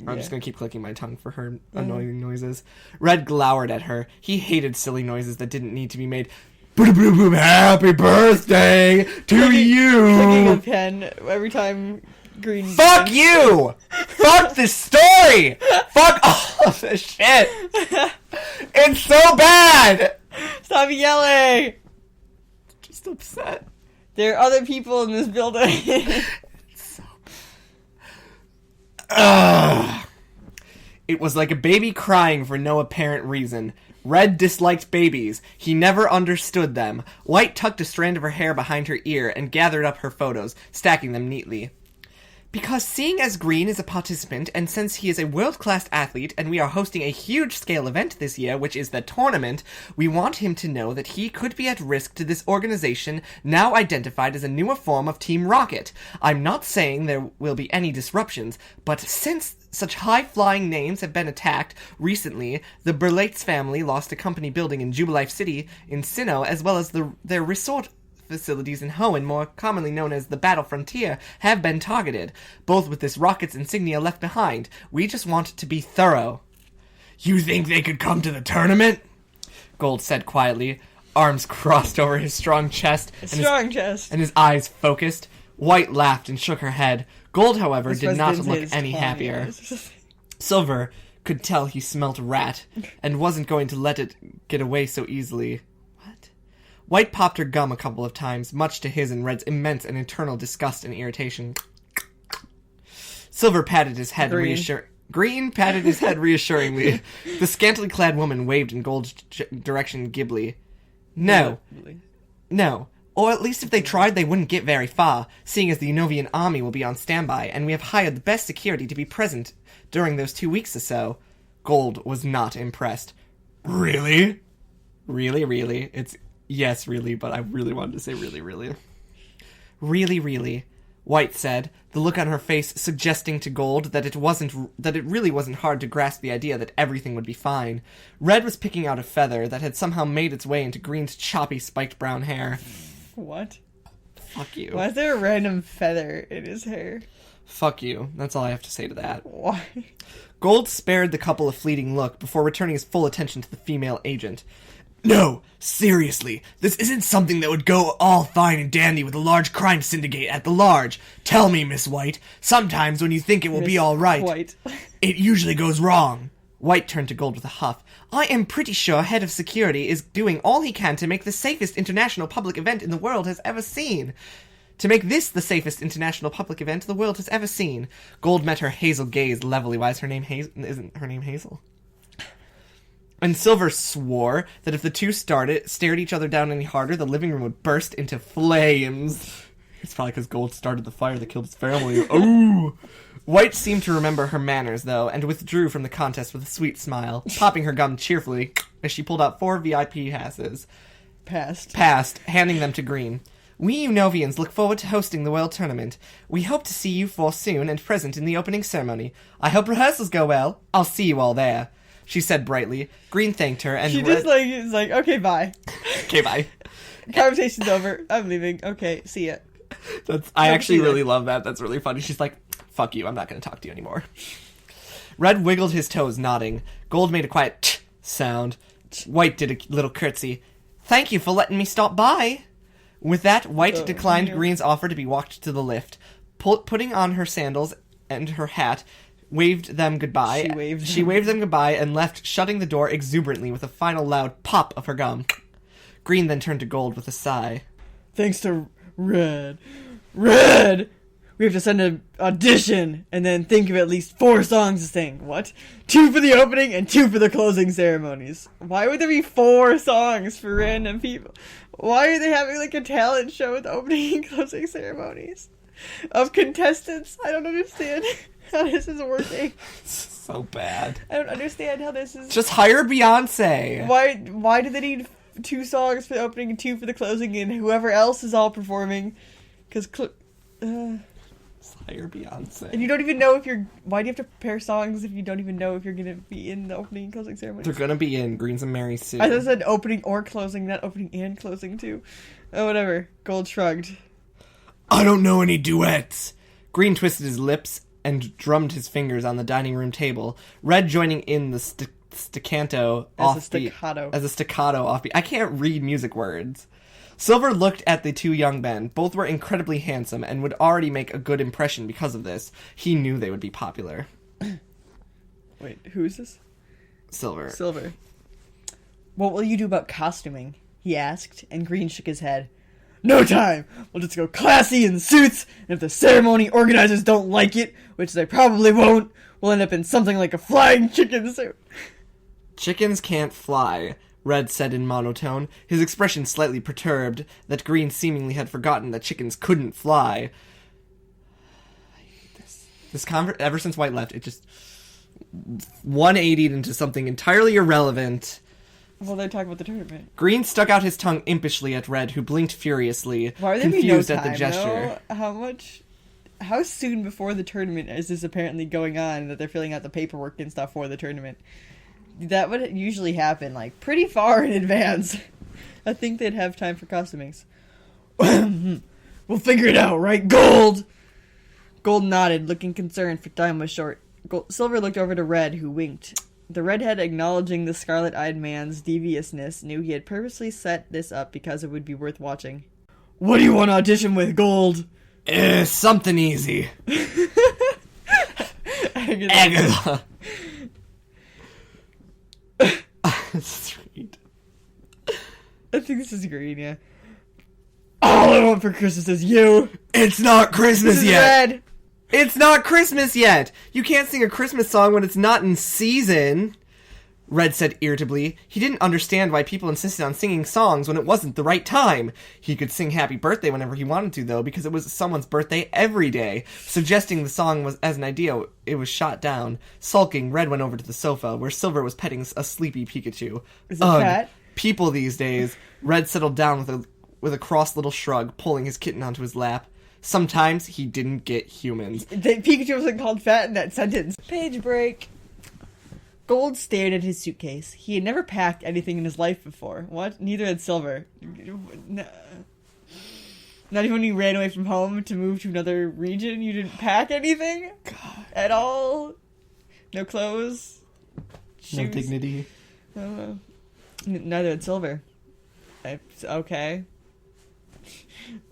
S1: I'm just going to keep clicking my tongue for her annoying noises. Red glowered at her. He hated silly noises that didn't need to be made. Boom, boom, boom, happy birthday to you!
S2: Clicking a pen every time Green...
S1: Fuck you! Fuck this story! Fuck all of this shit! It's so bad!
S2: Stop yelling!
S1: Just upset.
S2: There are other people in this building.
S1: It's so bad. It was like a baby crying for no apparent reason. Red disliked babies. He never understood them. White tucked a strand of her hair behind her ear and gathered up her photos, stacking them neatly. Because seeing as Green is a participant, and since he is a world-class athlete, and we are hosting a huge-scale event this year, which is the tournament, we want him to know that he could be at risk to this organization, now identified as a newer form of Team Rocket. I'm not saying there will be any disruptions, but since such high-flying names have been attacked recently, the Berlates family lost a company building in Jubilife City in Sinnoh, as well as their resort facilities in Hoenn, more commonly known as the Battle Frontier, have been targeted, both with this rocket's insignia left behind. We just want to be thorough. You think they could come to the tournament? Gold said quietly, arms crossed over his strong chest. And his eyes focused. White laughed and shook her head. Gold, however, did not look any happier. Silver could tell he smelt rat, and wasn't going to let it get away so easily. White popped her gum a couple of times, much to his and Red's immense and eternal disgust and irritation. Silver patted his head Green patted his head reassuringly. The scantily clad woman waved in Gold's direction glibly. No. Or at least if they tried, they wouldn't get very far, seeing as the Unovian army will be on standby, and we have hired the best security to be present during those 2 weeks or so. Gold was not impressed. Really? Really? Yes, really, but I really wanted to say really. Really, White said, the look on her face suggesting to Gold that it really wasn't hard to grasp the idea that everything would be fine. Red was picking out a feather that had somehow made its way into Green's choppy, spiked brown hair.
S2: What?
S1: Fuck you.
S2: Why is there a random feather in his hair?
S1: Fuck you. That's all I have to say to that.
S2: Why?
S1: Gold spared the couple a fleeting look before returning his full attention to the female agent. No, seriously, this isn't something that would go all fine and dandy with a large crime syndicate at the large. Tell me, Miss White, sometimes when you think it will be all right,
S2: White.
S1: it usually goes wrong. White turned to Gold with a huff. I am pretty sure Head of Security is doing all he can to make the safest international public event in the world has ever seen. To make this the safest international public event the world has ever seen. Gold met her hazel gaze levelly. Why is her name Hazel? Isn't her name Hazel? And Silver swore that if the two stared each other down any harder, the living room would burst into flames. It's probably because Gold started the fire that killed his family. Ooh! White seemed to remember her manners, though, and withdrew from the contest with a sweet smile, popping her gum cheerfully as she pulled out 4 VIP passes. Passed, handing them to Green. We Unovians look forward to hosting the World Tournament. We hope to see you 4 soon and present in the opening ceremony. I hope rehearsals go well. I'll see you all there. She said brightly. Green thanked her and...
S2: She just is like, okay, bye.
S1: Okay, bye.
S2: Conversation's over. I'm leaving. Okay, see ya.
S1: I actually really love that. That's really funny. She's like, fuck you, I'm not going to talk to you anymore. Red wiggled his toes, nodding. Gold made a quiet tch sound. White did a little curtsy. Thank you for letting me stop by. With that, White declined Green's offer to be walked to the lift. Putting on her sandals and her hat, waved them goodbye. She waved them goodbye and left, shutting the door exuberantly with a final loud pop of her gum. Green then turned to Gold with a sigh.
S2: Thanks to Red. Red! We have to send an audition and then think of at least 4 songs to sing. What? 2 for the opening and 2 for the closing ceremonies. Why would there be 4 songs for random people? Why are they having like a talent show with opening and closing ceremonies? Of contestants? I don't understand how this is working.
S1: So bad.
S2: I don't understand how this is...
S1: Just hire Beyonce.
S2: Why do they need 2 songs for the opening and 2 for the closing and whoever else is all performing? Because...
S1: hire Beyonce.
S2: And you don't even know if you're... Why do you have to prepare songs if you don't even know if you're going to be in the opening and closing ceremony?
S1: They're going to be in Green's and Mary Sue.
S2: I said opening or closing, not opening and closing too. Oh, whatever. Gold shrugged.
S1: I don't know any duets. Green twisted his lips and drummed his fingers on the dining room table. Red joining in the staccato offbeat. As a staccato offbeat. I can't read music words. Silver looked at the 2 young men. Both were incredibly handsome and would already make a good impression because of this. He knew they would be popular.
S2: Wait, who is this?
S1: Silver.
S2: What will you do about costuming? He asked, and Green shook his head. No time! We'll just go classy in suits, and if the ceremony organizers don't like it, which they probably won't, we'll end up in something like a flying chicken suit.
S1: Chickens can't fly, Red said in monotone, his expression slightly perturbed, that Green seemingly had forgotten that chickens couldn't fly. I hate this. Ever since White left, it just 180'd into something entirely irrelevant.
S2: Well, they talk about the tournament.
S1: Green stuck out his tongue impishly at Red, who blinked furiously,
S2: Why are there
S1: confused
S2: no
S1: at the
S2: time,
S1: gesture.
S2: though? How soon before the tournament is this apparently going on that they're filling out the paperwork and stuff for the tournament? That would usually happen, like, pretty far in advance. I think they'd have time for costumings. We'll figure it out, right, Gold? Gold nodded, looking concerned for time was short. Silver looked over to Red, who winked. The redhead, acknowledging the scarlet-eyed man's deviousness, knew he had purposely set this up because it would be worth watching. What do you want to audition with, Gold?
S1: Something easy. Agatha. Sweet.
S2: I think this is green, yeah. All I want for Christmas is you.
S1: It's not Christmas
S2: This is
S1: yet.
S2: red.
S1: It's not Christmas yet. You can't sing a Christmas song when it's not in season. Red said irritably. He didn't understand why people insisted on singing songs when it wasn't the right time. He could sing Happy Birthday whenever he wanted to, though, because it was someone's birthday every day. Suggesting the song was as an idea, it was shot down. Sulking, Red went over to the sofa, where Silver was petting a sleepy Pikachu.
S2: Is it cat?
S1: People these days. Red settled down with a cross little shrug, pulling his kitten onto his lap. Sometimes he didn't get humans.
S2: Pikachu wasn't called fat in that sentence. Page break. Gold stared at his suitcase. He had never packed anything in his life before. What? Neither had Silver. Not even when you ran away from home to move to another region, you didn't pack anything?
S1: God.
S2: At all? No clothes? Shoes?
S1: No dignity.
S2: Neither had Silver. Okay.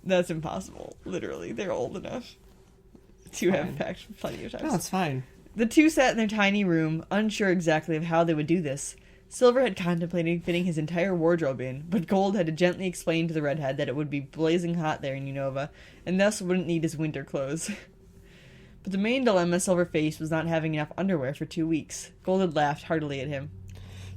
S2: That's impossible. Literally, they're old enough to have packed plenty of times.
S1: No, it's fine.
S2: The two sat in their tiny room, unsure exactly of how they would do this. Silver had contemplated fitting his entire wardrobe in, but Gold had to gently explain to the redhead that it would be blazing hot there in Unova, and thus wouldn't need his winter clothes. But the main dilemma Silver faced was not having enough underwear for 2 weeks. Gold had laughed heartily at him.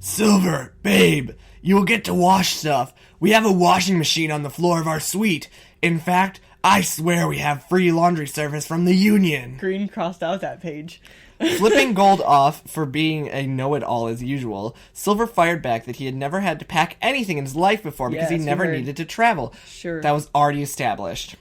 S1: Silver, babe, you will get to wash stuff. We have a washing machine on the floor of our suite. In fact, I swear we have free laundry service from the union.
S2: Green crossed out that page.
S1: Flipping Gold off for being a know-it-all as usual, Silver fired back that he had never had to pack anything in his life before because he never needed to travel.
S2: Sure.
S1: That was already established.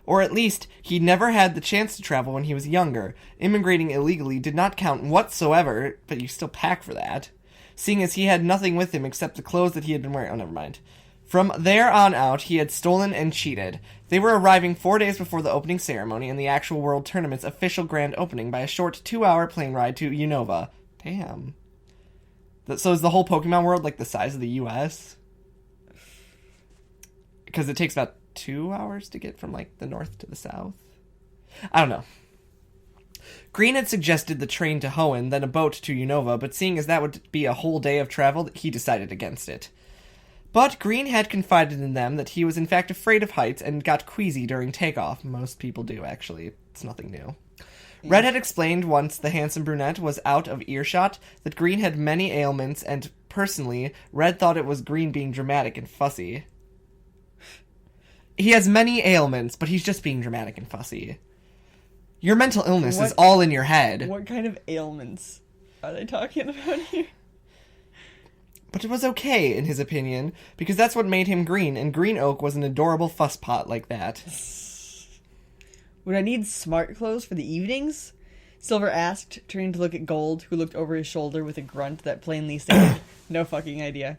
S1: Or at least, he never had the chance to travel when he was younger. Immigrating illegally did not count whatsoever, but you still pack for that. Seeing as he had nothing with him except the clothes that he had been wearing. Oh, never mind. From there on out, he had stolen and cheated. They were arriving 4 days before the opening ceremony and the actual World Tournament's official grand opening by a short 2-hour plane ride to Unova. Damn. So is the whole Pokemon world like the size of the U.S.? Because it takes about 2 hours to get from like the north to the south? I don't know. Green had suggested the train to Hoenn, then a boat to Unova, but seeing as that would be a whole day of travel, he decided against it. But Green had confided in them that he was in fact afraid of heights and got queasy during takeoff. Most people do, actually. It's nothing new. Red had explained once the handsome brunette was out of earshot that Green had many ailments, and personally, Red thought it was Green being dramatic and fussy. He has many ailments, but he's just being dramatic and fussy. Your mental illness is all in your head.
S2: What kind of ailments are they talking about here?
S1: But it was okay, in his opinion, because that's what made him Green, and Green Oak was an adorable fusspot like that.
S2: Would I need smart clothes for the evenings? Silver asked, turning to look at Gold, who looked over his shoulder with a grunt that plainly said, no fucking idea.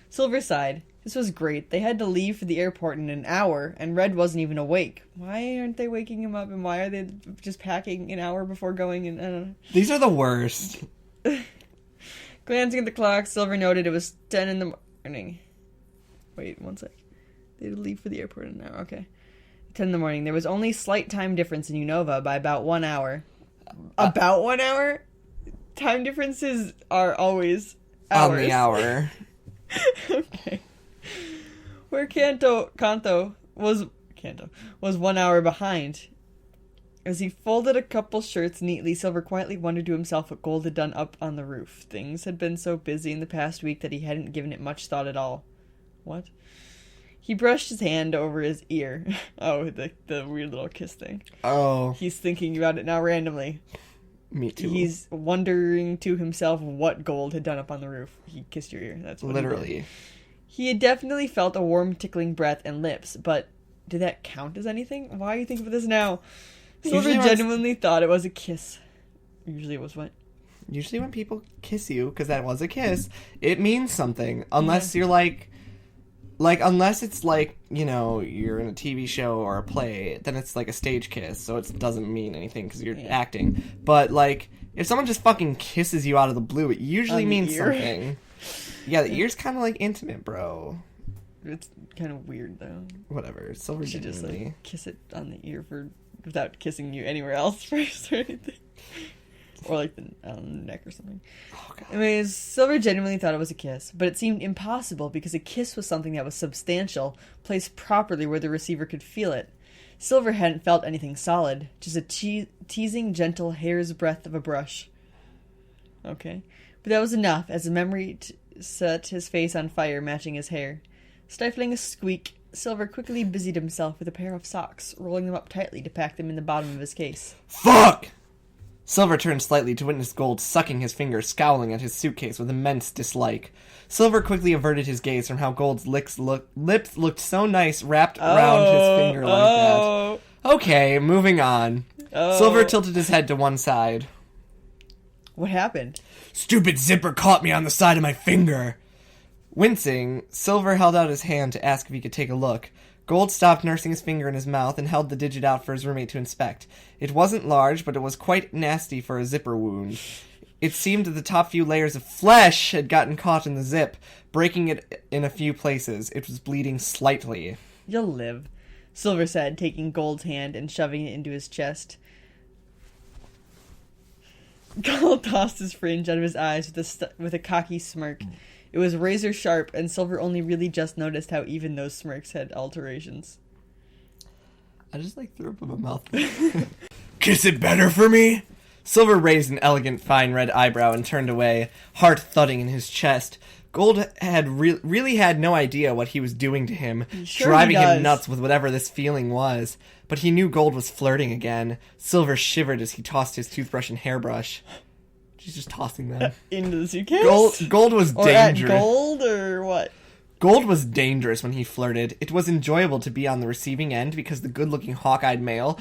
S2: Silver sighed. This was great. They had to leave for the airport in an hour, and Red wasn't even awake. Why aren't they waking him up, and why are they just packing an hour before going? And I don't know.
S1: These are the worst.
S2: Glancing at the clock, Silver noted it was 10 in the morning. Wait, one sec. They had to leave for the airport in an hour. Okay. 10 in the morning. There was only slight time difference in Unova by about 1 hour. About 1 hour? Time differences are always hours.
S1: On the hour.
S2: Okay. Where Kanto was 1 hour behind. As he folded a couple shirts neatly, Silver quietly wondered to himself what Gold had done up on the roof. Things had been so busy in the past week that he hadn't given it much thought at all. What? He brushed his hand over his ear. Oh, the weird little kiss thing.
S1: Oh.
S2: He's thinking about it now randomly.
S1: Me too.
S2: He's wondering to himself what Gold had done up on the roof. He kissed your ear. That's what
S1: literally.
S2: He did. He had definitely felt a warm tickling breath and lips, but did that count as anything? Why are you thinking of this now? Silver genuinely thought it was a kiss. Usually it was what?
S1: Usually when people kiss you, because that was a kiss, it means something. Unless you're like, unless it's like, you know, you're in a TV show or a play, then it's like a stage kiss, so it doesn't mean anything because you're acting. But, like, if someone just fucking kisses you out of the blue, it usually means something. Yeah, the ear's kind of, like, intimate, bro.
S2: It's kind of weird, though.
S1: Whatever. Silver
S2: should just,
S1: genuinely.
S2: like, kiss it on the ear without kissing you anywhere else first or anything. Or, like, on the neck or something.
S1: Oh, God.
S2: Anyways, Silver genuinely thought it was a kiss, but it seemed impossible because a kiss was something that was substantial, placed properly where the receiver could feel it. Silver hadn't felt anything solid, just a teasing, gentle hair's breadth of a brush. Okay. But that was enough, as the memory set his face on fire, matching his hair. Stifling a squeak, Silver quickly busied himself with a pair of socks, rolling them up tightly to pack them in the bottom of his case.
S1: Fuck! Silver turned slightly to witness Gold sucking his fingers, scowling at his suitcase with immense dislike. Silver quickly averted his gaze from how Gold's lips looked so nice wrapped around his finger like that. Okay, moving on. Silver tilted his head to one side.
S2: What happened?
S1: Stupid zipper caught me on the side of my finger. Wincing, Silver held out his hand to ask if he could take a look. Gold stopped nursing his finger in his mouth and held the digit out for his roommate to inspect. It wasn't large, but it was quite nasty for a zipper wound. It seemed that the top few layers of flesh had gotten caught in the zip, breaking it in a few places. It was bleeding slightly.
S2: You'll live, Silver said, taking Gold's hand and shoving it into his chest. Gold tossed his fringe out of his eyes with a cocky smirk. It was razor sharp, and Silver only really just noticed how even those smirks had alterations.
S1: I just, threw up in my mouth. Kiss it better for me? Silver raised an elegant, fine red eyebrow and turned away, heart thudding in his chest. Gold had really had no idea what he was doing to him, driving him nuts with whatever this feeling was. But he knew Gold was flirting again. Silver shivered as he tossed his toothbrush and hairbrush. She's just tossing them.
S2: Into the suitcase?
S1: Gold was dangerous.
S2: Or at Gold, or what?
S1: Gold was dangerous when he flirted. It was enjoyable to be on the receiving end because the good-looking hawk-eyed male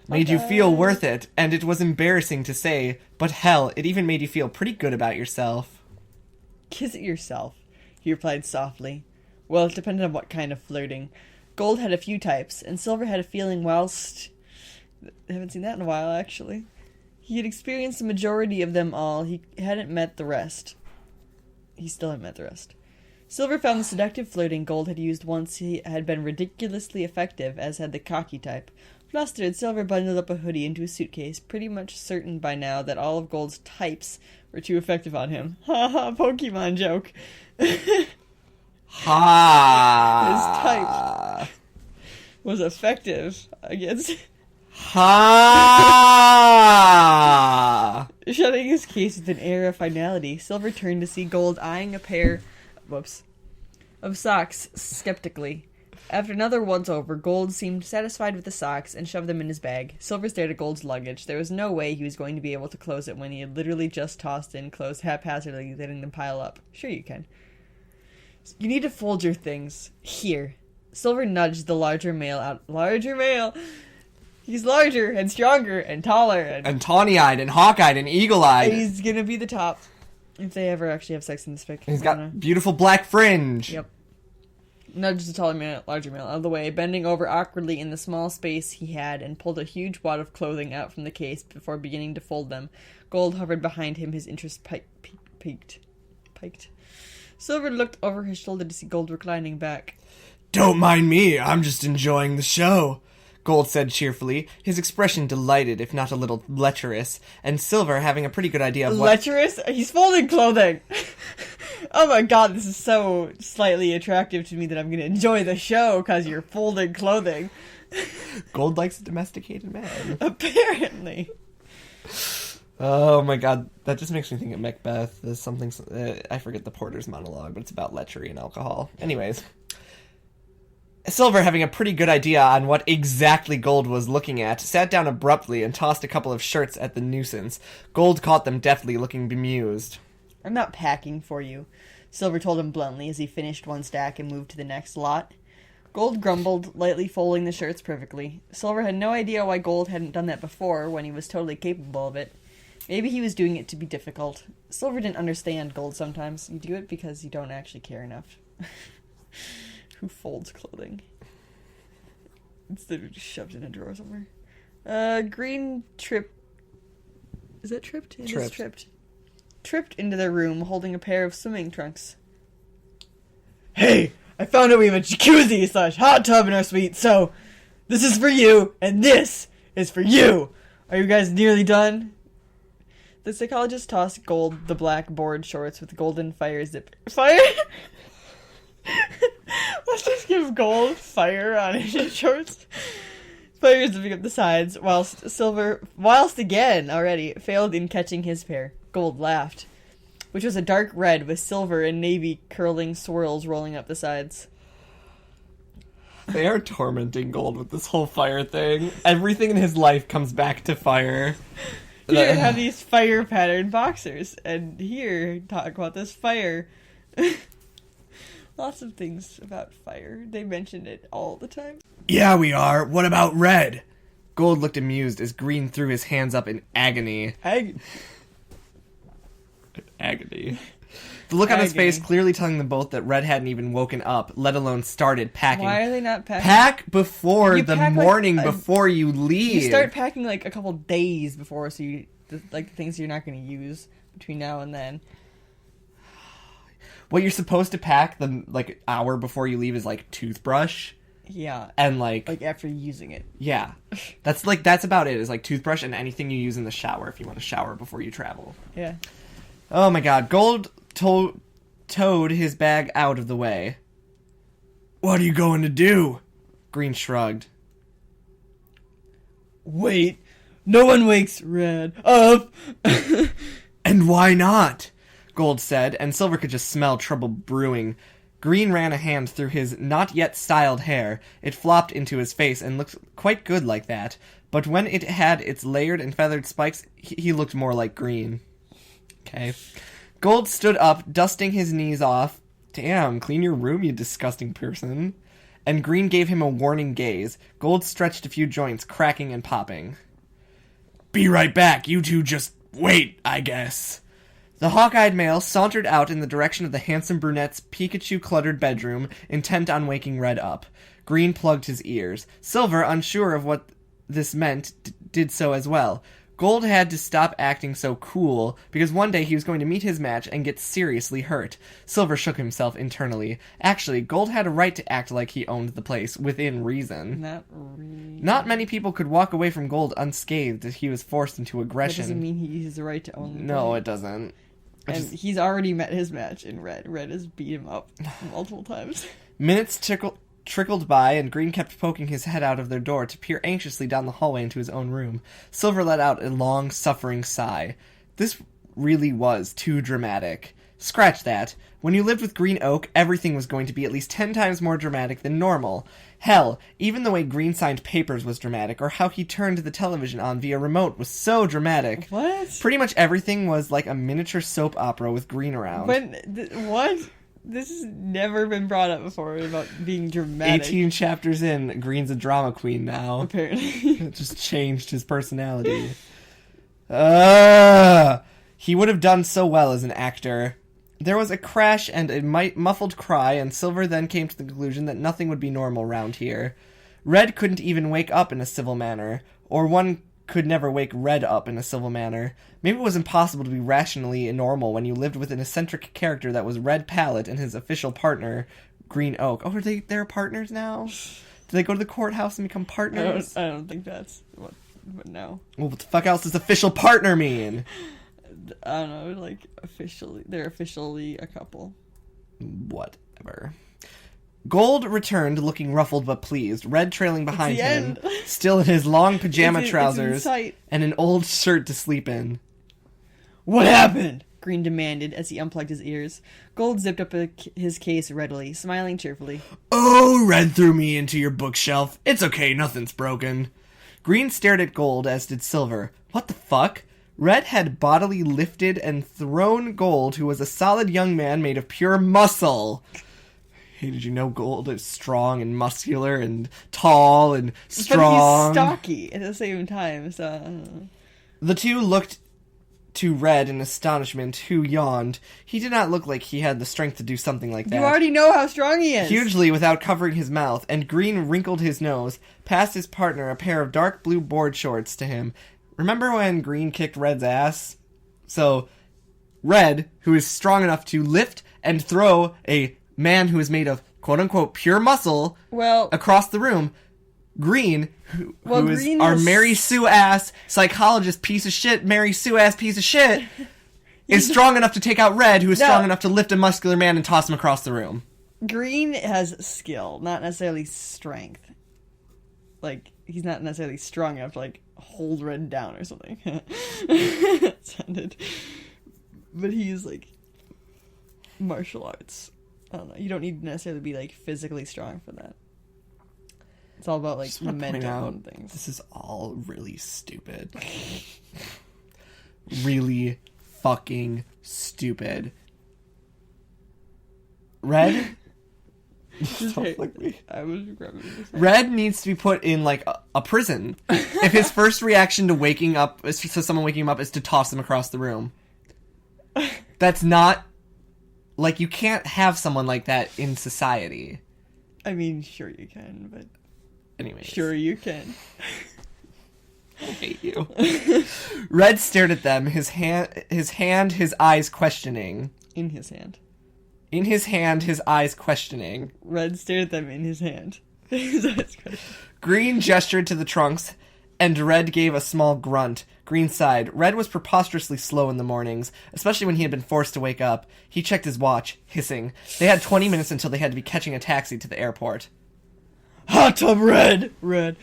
S1: made you feel worth it, and it was embarrassing to say, but hell, it even made you feel pretty good about yourself.
S2: Kiss it yourself, he replied softly. Well, it depended on what kind of flirting. Gold had a few types, and Silver had a feeling whilst... I haven't seen that in a while, actually. He had experienced the majority of them all. He hadn't met the rest. He still hadn't met the rest. Silver found the seductive flirting Gold had used once he had been ridiculously effective, as had the cocky type. Flustered, Silver bundled up a hoodie into a suitcase, pretty much certain by now that all of Gold's types were too effective on him. Ha ha, Pokemon joke.
S1: Ha!
S2: His type was effective against...
S1: Ha!
S2: Shutting his case with an air of finality, Silver turned to see Gold eyeing a pair of socks skeptically. After another once-over, Gold seemed satisfied with the socks and shoved them in his bag. Silver stared at Gold's luggage. There was no way he was going to be able to close it when he had literally just tossed in clothes haphazardly, letting them pile up. Sure you can. You need to fold your things. Here. Silver nudged the larger male out. Larger male? He's larger and stronger and taller
S1: and tawny-eyed and hawk-eyed and eagle-eyed.
S2: He's gonna be the top. If they ever actually have sex in this fic.
S1: He's got beautiful black fringe.
S2: Yep. Nudged the larger male out of the way, bending over awkwardly in the small space he had, and pulled a huge wad of clothing out from the case before beginning to fold them. Gold hovered behind him, his interest piked. Silver looked over his shoulder to see Gold reclining back.
S1: Don't mind me, I'm just enjoying the show, Gold said cheerfully, his expression delighted, if not a little lecherous, and Silver having a pretty good idea of what...
S2: Lecherous? He's folding clothing! Oh my god, this is so slightly attractive to me that I'm gonna enjoy the show because you're folding clothing.
S1: Gold likes a domesticated man.
S2: Apparently.
S1: Oh my god, that just makes me think of Macbeth. There's something... I forget the porter's monologue, but it's about lechery and alcohol. Anyways... Silver, having a pretty good idea on what exactly Gold was looking at, sat down abruptly and tossed a couple of shirts at the nuisance. Gold caught them deftly, looking bemused.
S2: I'm not packing for you, Silver told him bluntly as he finished one stack and moved to the next lot. Gold grumbled, lightly folding the shirts perfectly. Silver had no idea why Gold hadn't done that before when he was totally capable of it. Maybe he was doing it to be difficult. Silver didn't understand Gold sometimes. You do it because you don't actually care enough. Who folds clothing? It's literally just shoved in a drawer somewhere. Green trip... Is that tripped? It is tripped. Tripped into their room, holding a pair of swimming trunks. Hey! I found out we have a jacuzzi/hot tub in our suite, so... This is for you, and this is for you! Are you guys nearly done? The psychologist tossed Gold the black board shorts with golden fire zip... Fire? Let's just give Gold fire on his shorts. Fire zipping up the sides, whilst Silver, again already, failed in catching his pair. Gold laughed, which was a dark red with silver and navy curling swirls rolling up the sides.
S1: They are tormenting Gold with this whole fire thing. Everything in his life comes back to fire.
S2: Here have these fire pattern boxers, and here talk about this fire. Lots of things about fire. They mention it all the time.
S1: Yeah, we are. What about red? Gold looked amused as Green threw his hands up in agony. Agony. The look on his
S2: Packing.
S1: face clearly telling them both that Red hadn't even woken up, let alone started packing.
S2: Why are they not packing?
S1: Pack before
S2: You
S1: the
S2: pack, like,
S1: morning before you leave.
S2: You start packing like a couple days before, so the things you're not going to use between now and then.
S1: What you're supposed to pack the like hour before you leave is like toothbrush.
S2: Yeah.
S1: And like
S2: after using it.
S1: Yeah. That's about it. Is like toothbrush and anything you use in the shower if you want to shower before you travel.
S2: Yeah.
S1: Oh my god. Gold towed his bag out of the way. What are you going to do? Green shrugged.
S2: Wait. No one wakes Red up.
S1: And why not? Gold said, and Silver could just smell trouble brewing. Green ran a hand through his not-yet-styled hair. It flopped into his face and looked quite good like that, but when it had its layered and feathered spikes, he looked more like Green. Okay. Gold stood up, dusting his knees off. Damn, clean your room, you disgusting person. And Green gave him a warning gaze. Gold stretched a few joints, cracking and popping. Be right back, you two just wait, I guess. The hawk-eyed male sauntered out in the direction of the handsome brunette's Pikachu-cluttered bedroom, intent on waking Red up. Green plugged his ears. Silver, unsure of what this meant, did so as well. Gold had to stop acting so cool, because one day he was going to meet his match and get seriously hurt. Silver shook himself internally. Actually, Gold had a right to act like he owned the place, within reason.
S2: Not really.
S1: Not many people could walk away from Gold unscathed if he was forced into aggression.
S2: That doesn't mean he has the right to own the
S1: No,
S2: place.
S1: it doesn't.
S2: And he's already met his match in Red. Red has beat him up multiple times.
S1: Minutes trickled by, and Green kept poking his head out of their door to peer anxiously down the hallway into his own room. Silver let out a long, suffering sigh. This really was too dramatic. Scratch that. When you lived with Green Oak, everything was going to be at least 10 times more dramatic than normal. Hell, even the way Green signed papers was dramatic, or how he turned the television on via remote was so dramatic.
S2: What?
S1: Pretty much everything was like a miniature soap opera with Green around.
S2: What? This has never been brought up before about being dramatic.
S1: 18 chapters in, Green's a drama queen now.
S2: Apparently.
S1: It just changed his personality. He would have done so well as an actor. There was a crash and a muffled cry, and Silver then came to the conclusion that nothing would be normal round here. Red couldn't even wake up in a civil manner, or one could never wake Red up in a civil manner. Maybe it was impossible to be rationally normal when you lived with an eccentric character that was Red Pallet and his official partner, Green Oak. Oh, they're partners now? Do they go to the courthouse and become partners?
S2: I don't think that's what, but no.
S1: Well, what the fuck else does official partner mean?
S2: I don't know, like, they're officially a couple.
S1: Whatever. Gold returned, looking ruffled but pleased, Red trailing behind him, still in his long pajama trousers and an old shirt to sleep in.
S2: What happened? Green demanded as he unplugged his ears. Gold zipped up his case readily, smiling cheerfully.
S1: Oh, Red threw me into your bookshelf. It's okay, nothing's broken. Green stared at Gold, as did Silver. What the fuck? Red had bodily lifted and thrown Gold, who was a solid young man made of pure muscle. Hey, did you know Gold is strong and muscular and tall and strong?
S2: But he's stocky at the same time, so...
S1: The two looked to Red in astonishment, who yawned. He did not look like he had the strength to do something like that.
S2: You already know how strong he is!
S1: Hugely without covering his mouth, and Green wrinkled his nose, passed his partner a pair of dark blue board shorts to him. Remember when Green kicked Red's ass? So, Red, who is strong enough to lift and throw a man who is made of quote-unquote pure muscle across the room. Green, who is our Mary Sue ass psychologist piece of shit, Mary Sue ass piece of shit, is strong enough to take out Red, who is strong enough to lift a muscular man and toss him across the room.
S2: Green has skill, not necessarily strength. Like, he's not necessarily strong enough to, like, hold Red down or something. But he's, like, martial arts. I don't know. You don't need to necessarily be, like, physically strong for that. It's all about, like, momentum and things.
S1: This is all really stupid. Really fucking stupid. Red? Red needs to be put in, like, a prison. If his first reaction to waking up, to someone waking him up, is to toss him across the room. That's not Like, you can't have someone like that in society.
S2: I mean, sure you can, but...
S1: Anyways.
S2: Sure you can.
S1: I hate you. Red stared at them, his eyes questioning.
S2: In his hand.
S1: In his hand, his eyes questioning.
S2: Red stared at them in his hand. His eyes questioning.
S1: Green gestured to the trunks, and Red gave a small grunt. Green sighed. Red was preposterously slow in the mornings, especially when he had been forced to wake up. He checked his watch, hissing. They had 20 minutes until they had to be catching a taxi to the airport.
S2: Hot tub, Red! Red.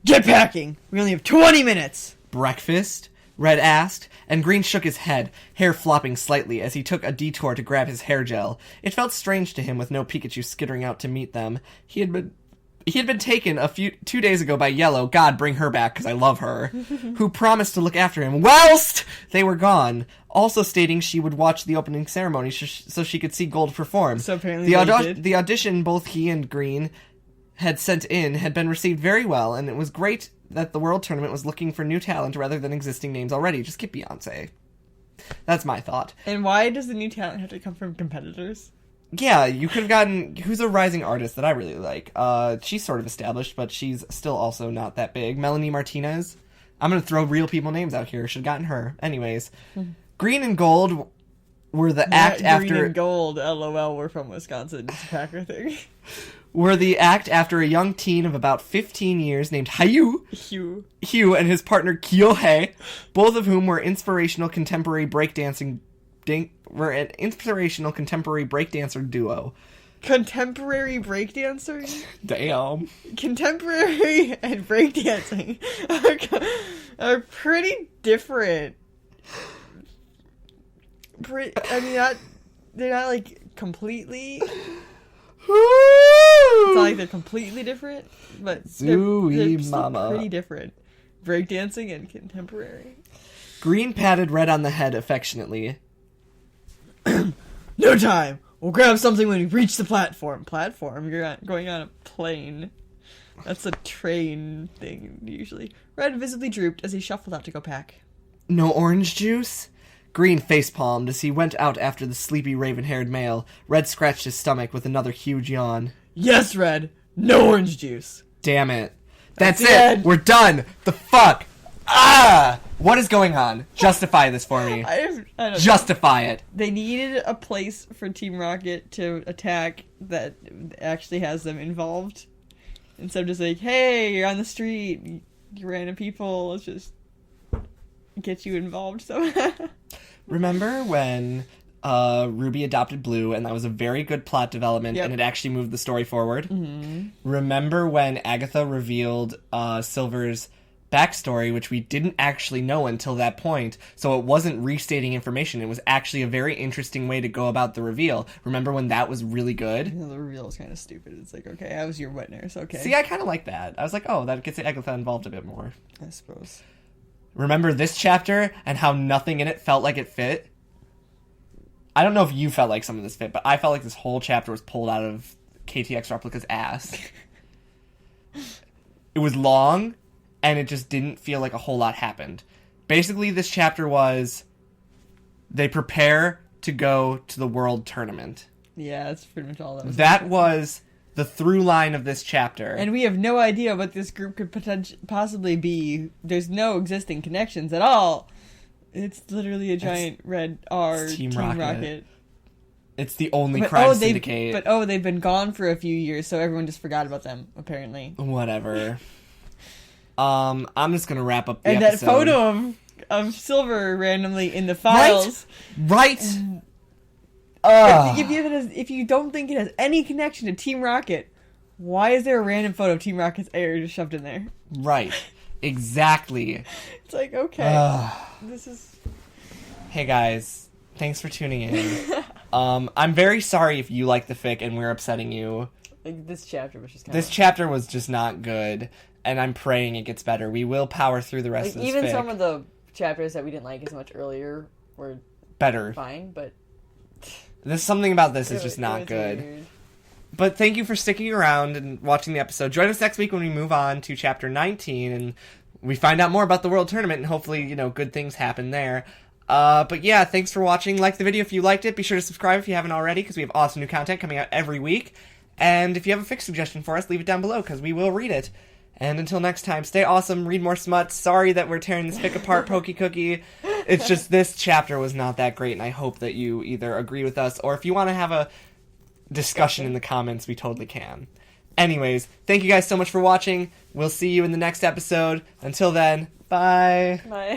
S2: Get packing! We only have 20 minutes!
S1: Breakfast? Red asked, and Green shook his head, hair flopping slightly as he took a detour to grab his hair gel. It felt strange to him with no Pikachu skittering out to meet them. He had been taken 2 days ago by Yellow, God bring her back because I love her, who promised to look after him whilst they were gone, also stating she would watch the opening ceremony so she could see Gold perform.
S2: So apparently
S1: the audition both he and Green had sent in had been received very well, and it was great that the World Tournament was looking for new talent rather than existing names already. Just get Beyonce. That's my thought.
S2: And why does the new talent have to come from competitors?
S1: Yeah, you could have gotten... Who's a rising artist that I really like? She's sort of established, but she's still also not that big. Melanie Martinez. I'm going to throw real people names out here. Should have gotten her. Anyways. Green and Gold were the act after...
S2: Green and Gold, LOL, we're from Wisconsin. It's a Packer thing.
S1: Were the act after a young teen of about 15 years named Hugh and his partner Kyohei, both of whom were inspirational contemporary breakdancer duo.
S2: Contemporary breakdancer?
S1: Damn.
S2: Contemporary and breakdancing are pretty different. They're not like completely... It's not like they're completely different, but they're still pretty different. Breakdancing and contemporary.
S1: Green patted Red on the head affectionately.
S2: No time! We'll grab something when we reach the platform. Platform? You're going on a plane. That's a train thing, usually. Red visibly drooped as he shuffled out to go pack.
S1: No orange juice? Green face-palmed as he went out after the sleepy raven-haired male. Red scratched his stomach with another huge yawn.
S2: Yes, Red! No orange juice!
S1: Damn it. That's it! We're done! The fuck! Ah! What is going on? Justify this for me.
S2: I don't
S1: Justify it.
S2: They needed a place for Team Rocket to attack that actually has them involved. Instead of just like, hey, you're on the street, you random people, let's just get you involved somehow.
S1: Remember when Ruby adopted Blue, and that was a very good plot development, and it actually moved the story forward?
S2: Mm-hmm.
S1: Remember when Agatha revealed Silver's backstory, which we didn't actually know until that point, so it wasn't restating information. It was actually a very interesting way to go about the reveal. Remember when that was really good?
S2: You know, the reveal was kind of stupid. It's like, okay, I was your wet nurse, okay.
S1: See, I kind of like that. I was like, oh, that gets Agatha involved a bit more.
S2: I suppose.
S1: Remember this chapter and how nothing in it felt like it fit? I don't know if you felt like some of this fit, but I felt like this whole chapter was pulled out of KTX Replica's ass. It was long, and it just didn't feel like a whole lot happened. Basically, this chapter was they prepare to go to the World Tournament.
S2: Yeah, that's pretty much all that was.
S1: That was the through line of this chapter.
S2: And we have no idea what this group could possibly be. There's no existing connections at all. It's literally a giant red R Team Rocket.
S1: It's the only crime syndicate.
S2: But they've been gone for a few years, so everyone just forgot about them, apparently.
S1: Whatever. I'm just gonna wrap up the episode.
S2: And that photo of Silver randomly in the files.
S1: Right?
S2: If you don't think it has any connection to Team Rocket, why is there a random photo of Team Rocket's air just shoved in there?
S1: Right. Exactly.
S2: It's like, okay. This is...
S1: Hey guys, thanks for tuning in. I'm very sorry if you like the fic and we're upsetting you.
S2: Like, this chapter was just kind
S1: This chapter was just not good, and I'm praying it gets better. We will power through the rest of this
S2: even
S1: fic.
S2: some of the chapters that we didn't like as much earlier were
S1: better.
S2: Fine, but...
S1: There's something about this is just not good.
S2: Weird.
S1: But thank you for sticking around and watching the episode. Join us next week when we move on to chapter 19 and we find out more about the World Tournament and hopefully, good things happen there. But yeah, thanks for watching. Like the video if you liked it. Be sure to subscribe if you haven't already, because we have awesome new content coming out every week. And if you have a fic suggestion for us, leave it down below, because we will read it. And until next time, stay awesome, read more smuts. Sorry that we're tearing this fic apart, Pokey Cookie. It's just this chapter was not that great, and I hope that you either agree with us, or if you want to have a discussion in the comments, we totally can. Anyways, thank you guys so much for watching. We'll see you in the next episode. Until then, bye.
S2: Bye.